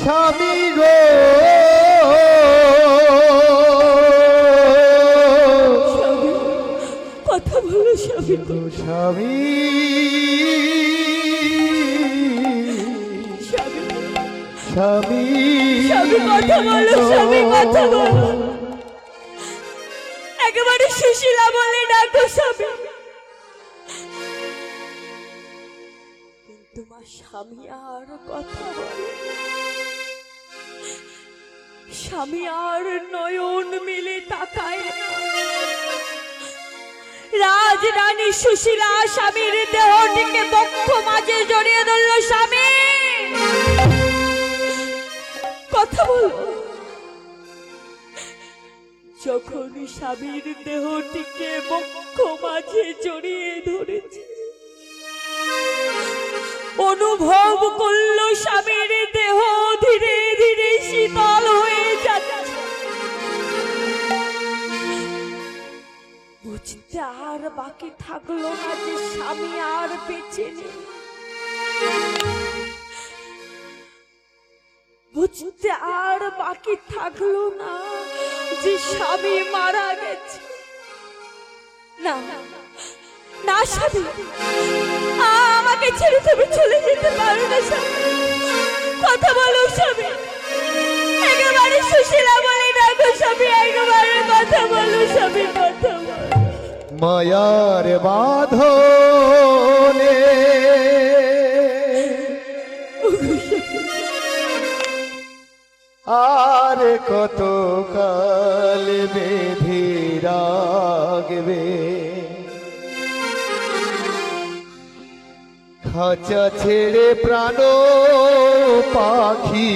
স্বামী গো, কথা বলো স্বামী গো, স্বামী, স্বামী, স্বামী, স্বামী কথা বলো, স্বামী কথা বলো। একেবারে সুশীলা বলে ডাকো স্বামী। কিন্তু মা স্বামী আর কথা বলে। স্বামী আর নয়ন মিলে তাকায় না। রাজরানী সুশীলা স্বামীর দেহটিকে বক্ষ মাঝে জড়িয়ে ধরল। স্বামী, কথা বলো। যখন স্বামীর দেহটিকে বক্ষ মাঝে জড়িয়ে ধরেছে অনুভব করলো স্বামীর দেহ ধীরে ধীরে শীতল হয়ে যাচ্ছে। বুঝতে আর বাকি থাকলো না যে স্বামী আর বেঁচে নেই। বুঝতে আর বাকি থাকলো না যে স্বামী মারা গেছে। না না স্বামী, আমাকে ছেড়ে তুমি চলে যেতে পারো না স্বামী। কথা বলো স্বামী, একেবারে সুশীলা বলে ডাকো স্বামী। একেবারে কথা বলো স্বামী, কথা বলো। মায়ার বাঁধনে আর কত কাল বেঁধে রাখবে, খাঁচা ছেড়ে প্রাণ পাখি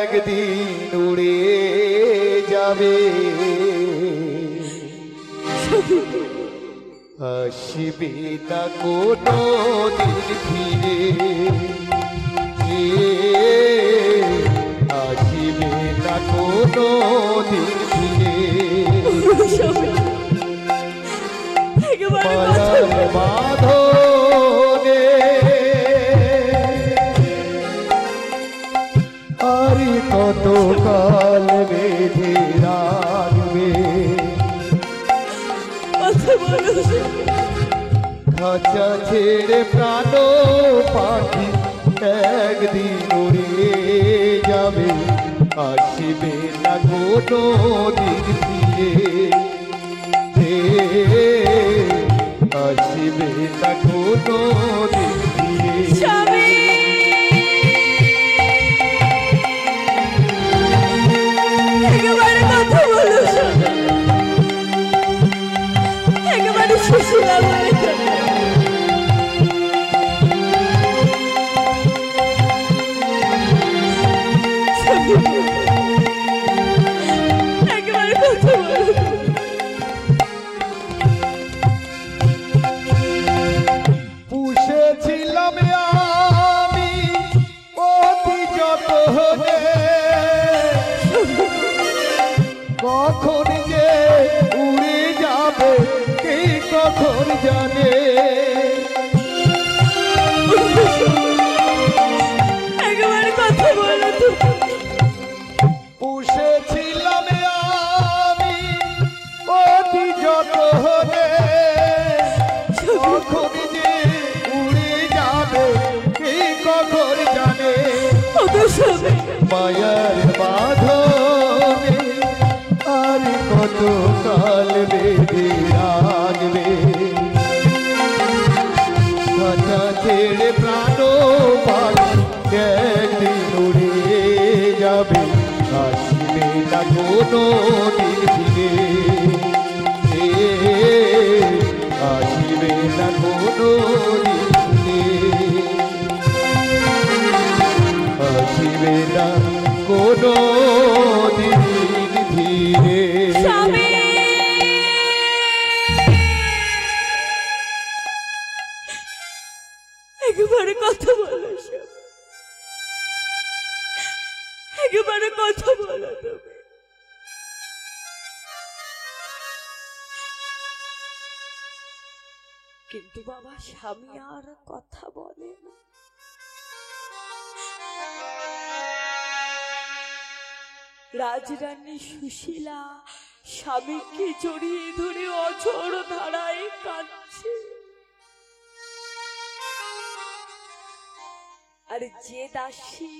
একদিন উড়ে যাবে, আসবে না কোনো দিন ফিরে, আসবে না কোনো দিন ফিরে। মায়ার বাঁধনে আরে কত কাল বেঁধে রাখবে, খাঁচা ছেড়ে প্রাণ পাখি একদিন উড়ে যাবে, আসবে না কোনো দিন ফিরে, আসবে না কোনো দিন ফিরে। একেবারে কথা বলো স্বামী, একেবারে সুশীলা বলে একেবারে কথা বলো। পুষেছিলাম আমি অতি যতনে, কখন যে উড়ে যাবে কে কখন জানে, একেবারে কথা বলো। পুষেছিলাম আমি অতি যতনে, কখন যে উড়ে যাবে কে কখন জানে, মায়ার বাঁধনে আর কত কাল বেঁধে রাখবে, খাঁচা ছেড়ে প্রাণ পাখি একদিন উড়ে যাবে, আসবে না কোনো দিন ফিরে, কোনো দিনে আসিবে না কোনো দিন ধীরে। স্বামী একেবারে কথা বলো, স্বামী একেবারে কথা বলো তুমি। কিন্তু বাবা স্বামী আর কথা বলে না। রাজরানী সুশীলা স্বামীকে জড়িয়ে ধরে অঝোর ধারায় কাঁদছে। আর যে দাসী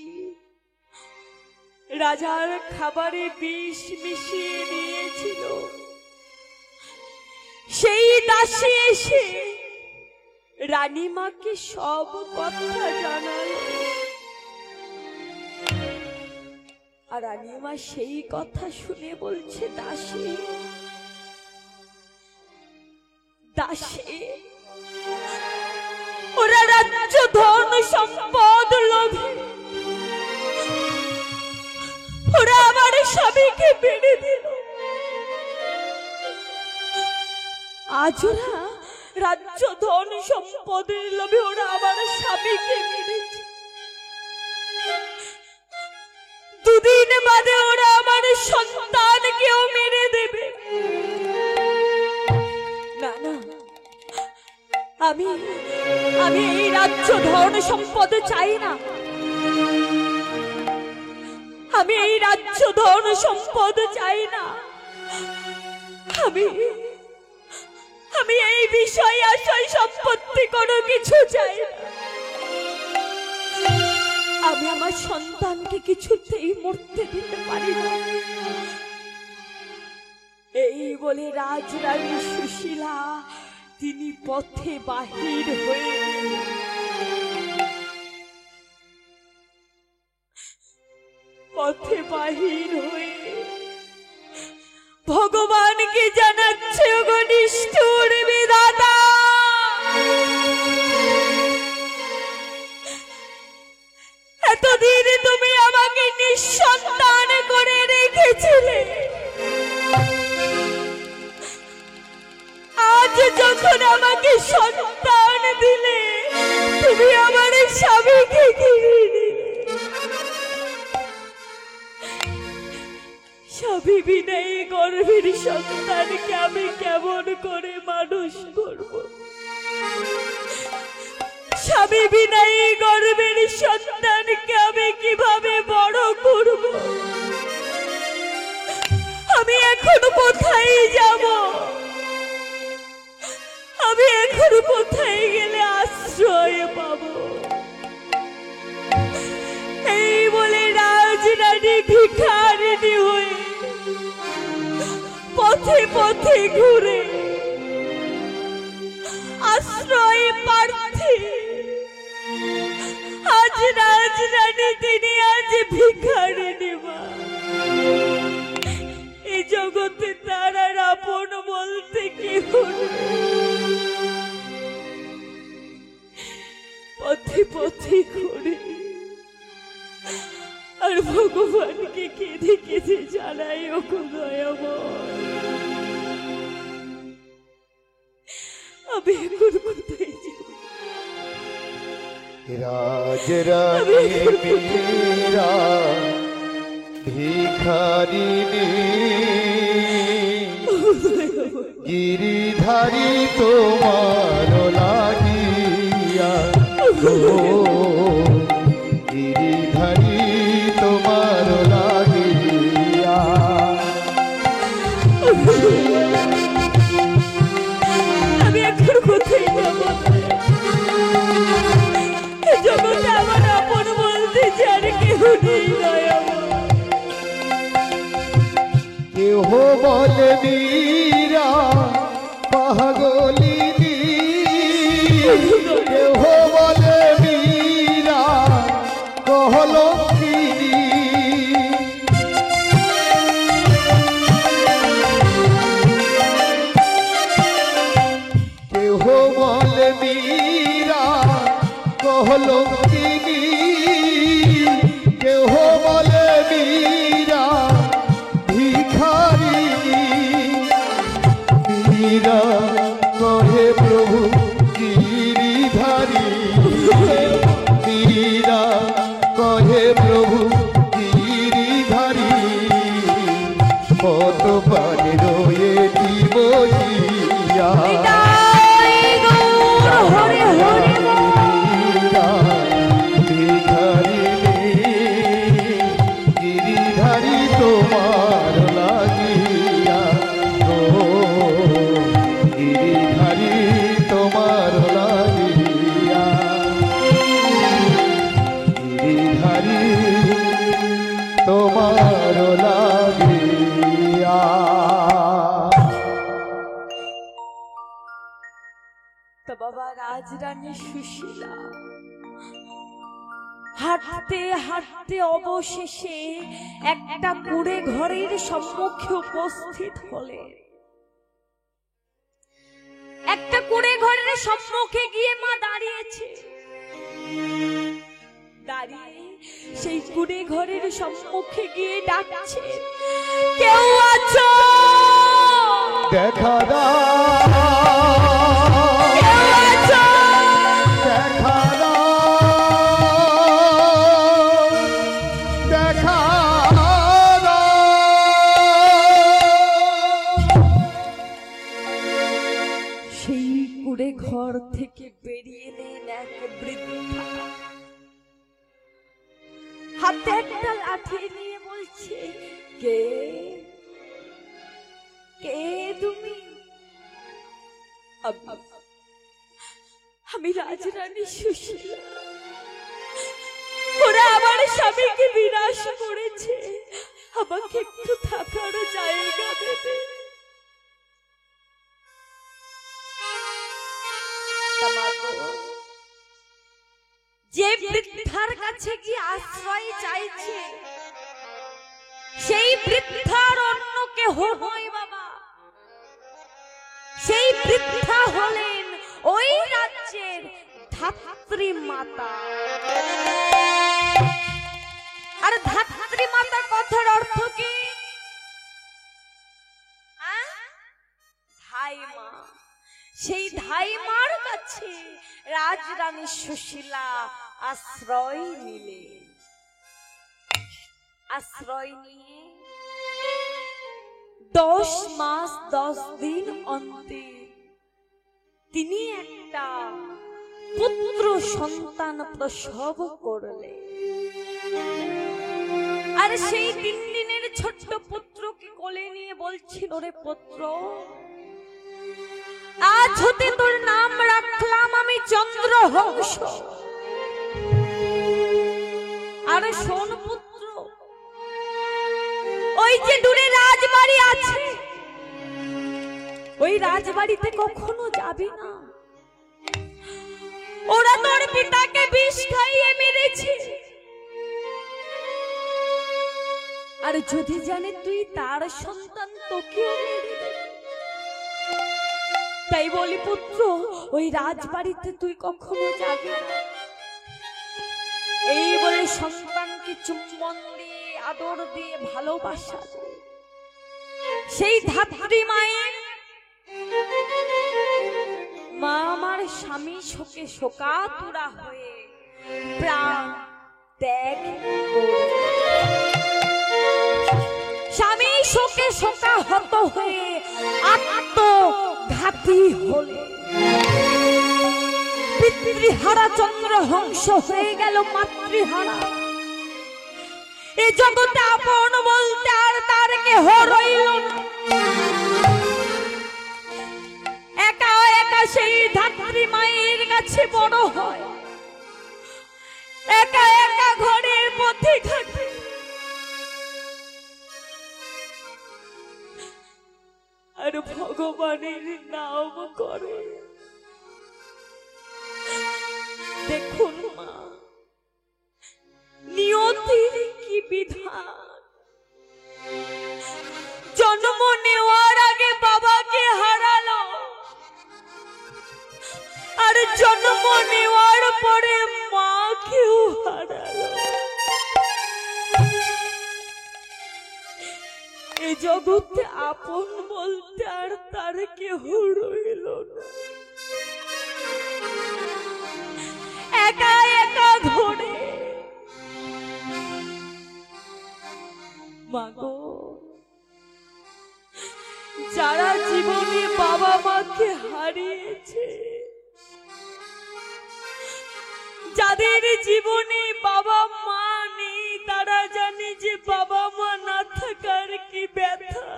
রাজার খাবারে বিষ মিশিয়ে দিয়েছিল, সেই দাসী এসে রানীমাকে সব কথা জানালো। আর রানীমা সেই কথা শুনে বলছে, দাসী দাসী ওরা রাজ্য ধন সম্পদ লোভে ওরা আমার স্বামীকে মেরে দিল। আজ ওরা রাজ্য ধন সম্পদের লোভে ওরা আমার স্বামীকে মেরেছে। দুদিন বাদে ওরা আমার সন্তানকেও মেরে দেবে। না না, আমি আমি এই রাজ্য ধন সম্পদ চাই না। আমি এই রাজ্য ধন সম্পদ চাই না। আমি এই বিষয় আশয় সম্পত্তি কোনো কিছু চাই না। আমি আমার সন্তানকে কিছুতেই মরতে দিতে পারি না। এই বলে রাজরানী সুশীলা তিনি পথে বাহির হয়ে ভগবানকে জানাচ্ছে, ওগো নিষ্ঠুর বিধাতা, এতদিন তুমি আমাকে নিঃসন্তান করে রেখেছিলে। আজ যখন আমাকে সন্তান দিলে, তুমি আমার স্বামীকে কিনে দিলে। স্বামী বিনা এই গর্ভের সন্তানকে আমি কেমন করে মানুষ করব? স্বামী বিনা এই গর্ভের সন্তানকে আমি কিভাবে বড় করব? আমি এখন কোথায় যাব? আমি এখন কোথায় গেলে আশ্রয় পাব? এই বলে রাজরানী ভিখারিণী হয়ে পথে পথে ঘুরে আশ্রয় প্রার্থী। আজ রাজরানী তিনি আজ ভিখারিণী মা। এই জগতে তার আর আপন বলতে কেউ নেই। পথে পথে ঘুরে আর ভগবানকে কেঁদে কেঁদে জানাই, ও দয়াময়, আমি এখন কোথায় যাব? রাজরানী মীরা ভিখারিণী, গিরিধারী তোমার লাগিয়া গো, গিরিধারী তোমার লাগিয়া। আমি এখন কোথায় যাব? জগতে আমার আপন বলতে যার কেউ নেই। কেহ বলে মীরা পাগলিনী, কেহ বলে মীরা কলঙ্কিনী, কেহ বলে মীরা মীরা কহে প্রভু গিরিধারী মীরা কহে প্রভু গিরিধারী কত পারে রয়েছি বসিয়া নিতাই গৌর হরে হরে গিরিধারী তোমার লাগিয়া গো গিরিধারী তোমার লাগিয়া গিরিধারী তোমার লাগিয়া। তো বাবা রাজরানী সুশীলা হাঁটতে হাঁটতে অবশেষে একটা কুড়ে ঘরের সম্মুখে উপস্থিত হলে একটা কুড়ে ঘরের সম্মুখে গিয়ে মা দাঁড়িয়েছে দাঁড়িয়ে সেই কুড়ে ঘরের সম্মুখে গিয়ে ডাকছে কেউ আছো দেখা দাও কেউ আছো দেখা দাও দেখা দাও সেই কুড়ে ঘর থেকে বেরিয়ে এলেন এক বৃদ্ধা হাতে একটা লাঠি নিয়ে বলছে কে কে তুমি আমি রাজরানী সুশীলা ওরা আমার স্বামীকে বিনাশ করেছে আমাকে একটু থাকার জায়গা দেবে যে বৃদ্ধার কাছে কি আশ্রয় চাইছে সেই বৃদ্ধার অন্য কেহ নয় বাবা সেই বৃদ্ধা হলেন ওই রাজ্যের ধাত্রী মাতা আর ধাত্রী মাতা কথার অর্থ কি ধাই মা সেই ধাই মার কাছে রাজরানী সুশীলা আশ্রয় নিলে আশ্রয় নিয়ে 10 মাস 10 দিন অন্তে তিনি একটা পুত্র সন্তান প্রসব করলে আর সেই 3 দিনের ছোট্ট পুত্রকে কোলে নিয়ে বলছিল রে পুত্র আজ হতে তোর নাম রাখলাম আমি চন্দ্রহংস আর শোন পুত্র ওই যে দূরে রাজবাড়ি আছে ওই রাজবাড়িতে কখনো যাবি না ওরা তোর পিতাকে বিষ খাইয়ে মেরেছে আর যদি জানে তুই তার সন্তান তোকেও মেরে দেবে তাই বলি পুত্র ওই রাজবাড়িতে তুই কখনো যাবি না এই বলে সন্তানকে চুম্বন দিয়ে আদর দিয়ে ভালোবাসা দিয়ে সেই ধাত্রী মায়ের মা আমার স্বামী শোকে শোকাতুরা হয়ে প্রাণ ত্যাগ করে স্বামী শোকে শোকাহত হয়ে আত্মঘাতী হলে পিতৃহারা চন্দ্রহংস হয়ে গেল মাতৃহারা এ জগতে আপন বলতে আর তার কেহ রইল না একা একা সেই ধাত্রী মায়ের কাছে বড় হয় একা একা ঘরের পথে ঘাটে আর ভগবানের নাম করে দেখুন মা নিয়তির কি বিধান জন্ম নেওয়ার আগে বাবাকে হারালো আর জন্ম নেওয়ার পরে মাকেও হারালো এ জগতে আপন বলতে আর তার কেহ রইল না। একা একা ধরে মাগো, যারা জীবনে বাবা মাকে হারিয়েছে, যাদের জীবনে বাবা মা নেই, তারা জানে যে বাবা মা না থাকার কি ব্যথা,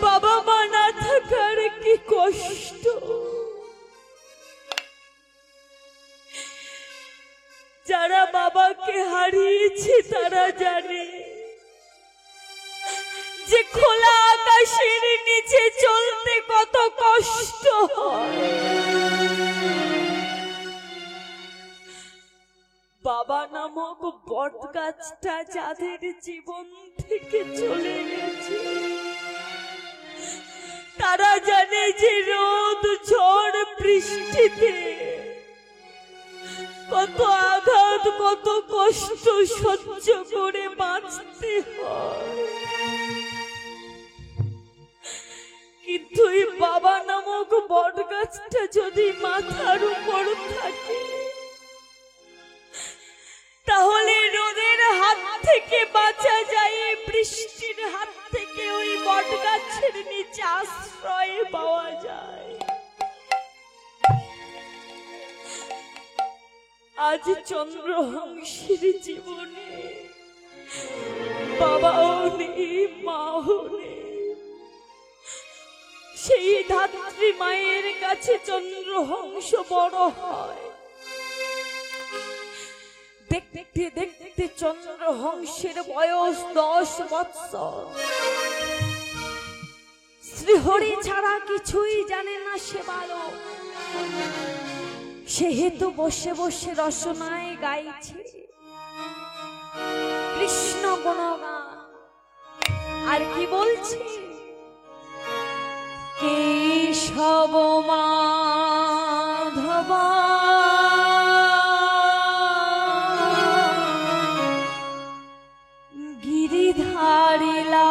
বাবা মা না থাকার কি কষ্ট। যারা বাবাকে হারিয়েছে তারা জানে যে খোলা আকাশের নিচে চলতে কত কষ্ট হয়। বাবা নামক বট গাছটা যাদের জীবন থেকে চলে গেছে, তারা জানে যে রোদ ঝড় বৃষ্টিতে কত আঘাত কত কষ্ট সহ্য করে বাঁচতে হয়। কিন্তু এই বাবা নামক বট গাছটা যদি মাথার উপর থাকে, তাহলে রোদের হাত থেকে বাঁচা যায়, বৃষ্টির হাত থেকে ওই বট গাছের নিচে আশ্রয় পাওয়া যায়। আজ চন্দ্রহংসের জীবনে বাবাও নেই, মাও নেই। সেই ধাত্রী মায়ের কাছে চন্দ্রহংস বড় হয়। দেখতে দেখতে চন্দ্রহংসের বয়স 10 বৎসর। শ্রীহরি ছাড়া কিছুই জানে না সে বালক। সেহেতু বসে বসে রসনায় গাইছে কৃষ্ণ গুণগান। আর কি বলছে? কেশব মাধব গিরিধারিলা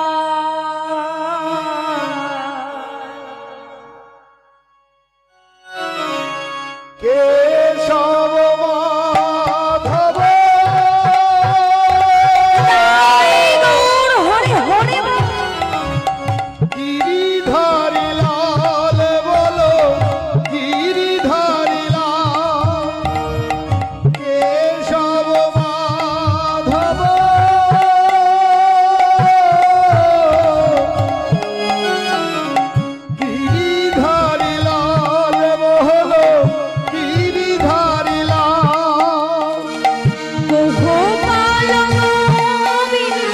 কেশব মাধব হরে হরে গিরিধারি লাল বলো গিরিধারি লাল কেশব মাধব গিরিধারি লাল বলো গিরিধারি লাল গোপাল গোবিন্দ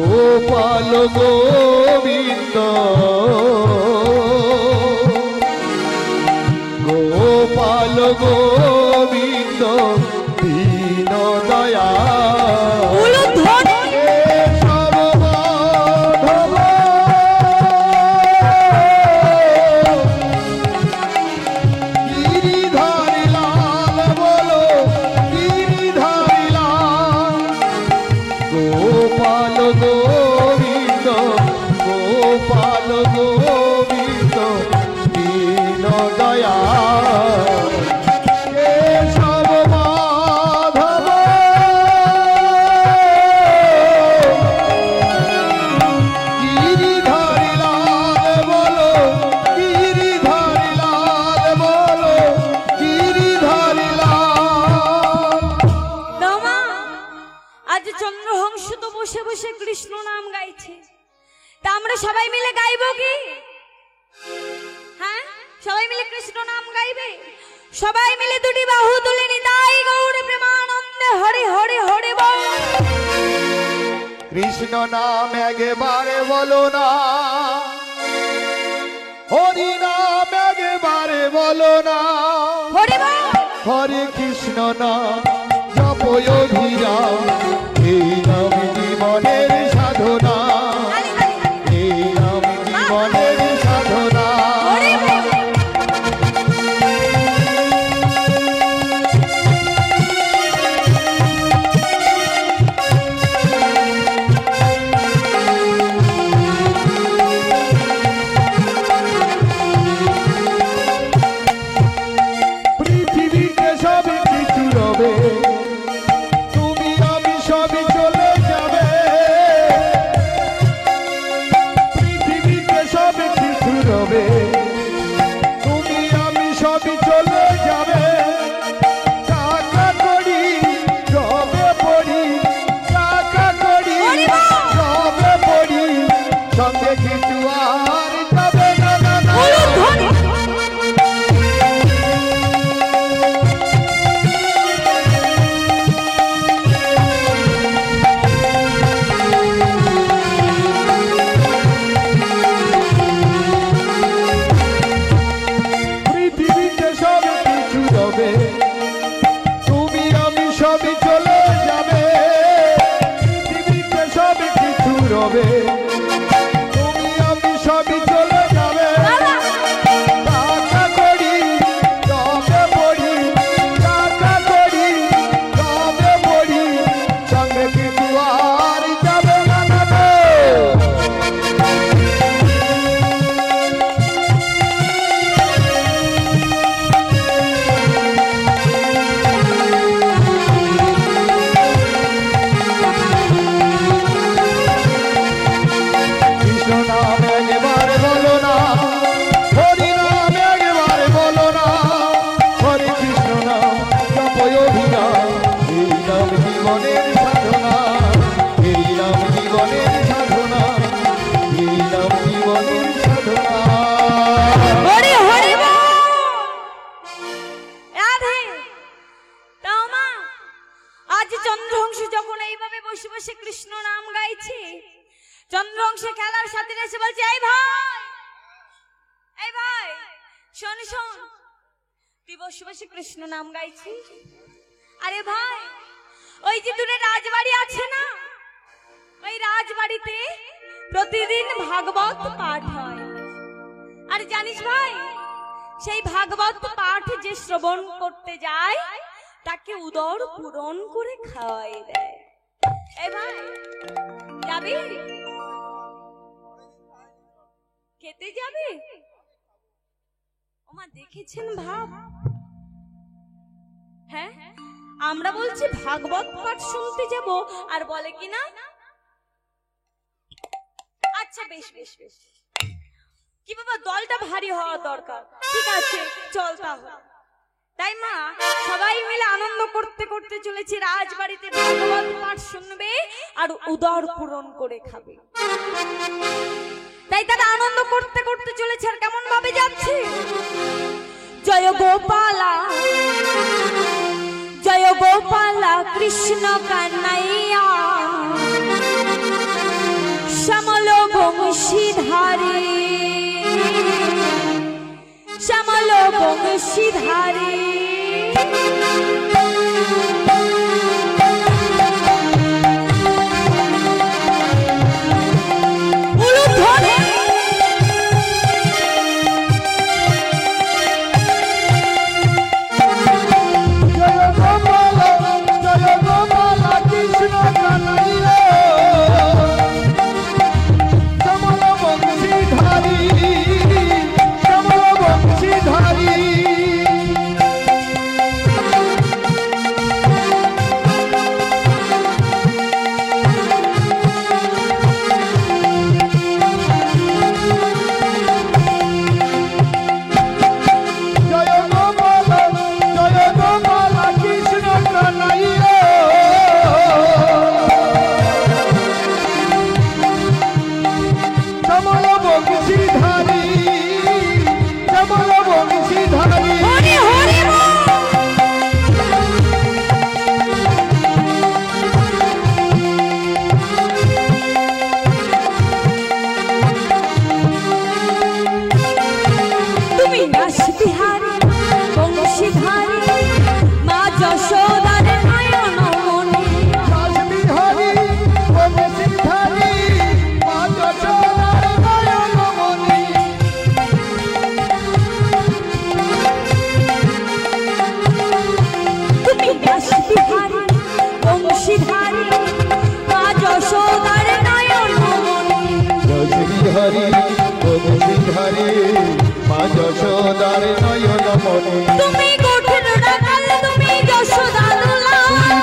গোপাল গোবিন্দ গোপাল গোবিন্দ দীন দয়া কেশব মাধব গিরিধারি লাল বলো গিরিধারি লাল গোপাল গোবিন্দ গোপাল গোবিন্দ দীন দয়া কেশব মাধব গিরিধারি লাল বলো গিরিধারি লাল বলো গিরিধারি লাল দামা, আজ চন্দ্রহংস তো বসে বসে কৃষ্ণ নাম গাইছে, তা আমরা সবাই মিলে গাইবো কি? হ্যাঁ, সবাই মিলে কৃষ্ণ নাম গাইবে। সবাই মিলে দুটি বাহু তুলে নিতাই গৌর প্রেমানন্দে হরি হরি হরি বল। কৃষ্ণ নাম একবারে বলো না, হরি নাম একবারে বলো না, হরি বল। হরে কৃষ্ণ নাম জপয় ধীরা, এই নাম জীবনের সাধনা, হালি, হালি, হালি। এই নাম জীবনের সাধনা। হরি বল। হবে তুমি আমি সবই চলে যাবে টাকা করি যাবে পড়ি টাকা করি যাবে পড়ি সঙ্গে কিছু আর যাবে না না কৃষ্ণ নাম একবার বলো না হরি নাম একবার বলো না হরে কৃষ্ণ নাম জপয় অভিরাম এই নাম জীবনের সাধনা এই নাম জীবনের সাধনা এই নাম জীবনের সাধনা হরি হরি বল। রাধে তাও মা আজ চন্দ্রহংস যখন এইভাবে বসে বসে কৃষ্ণ নাম গাইছে, চন্দ্রহংস খেলার সাথে এসে বলছে এই ভাই শোন শোন, তুই বসে বসে কৃষ্ণ নাম গাইছিস। আরে ভাই ওই যে দূরে রাজবাড়ি আছে না, ওই রাজবাড়িতে প্রতিদিন ভাগবত পাঠ হয়। আর জানিস ভাই সেই ভাগবত পাঠ যে শ্রবণ করতে যায় তাকে উদর পূরণ করে খাওয়াই দেয়। এই ভাই যাবি, খেতে যাবি? ওমা দেখেছেন ভাব, হ্যাঁ আমরা বলছি ভাগবত পাঠ শুনতে যাব আর বলে কিনা আচ্ছা বেশ বেশ বেশ কি বাবা দলটা ভারী হওয়া দরকার, ঠিক আছে চল তাহলে। তাই মা সবাই মিলে আনন্দ করতে করতে চলেছে রাজবাড়িতে, ভাগবত পাঠ শুনবে আর উদর পূরণ করে খাবে। তাই তারা আনন্দ করতে করতে চলেছে। আর কেমন ভাবে যাচ্ছে, জয় গোপালা জয় গোপালা কৃষ্ণ কানাইয়া শ্যামল বংশীধারী শ্যামল বংশীধারী। যশোদার নয়ন মনে তুমি গোঠের রাখাল তুমি যশোদা দুলা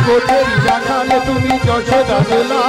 গোঠের রাখাল তুমি যশোদা দুলা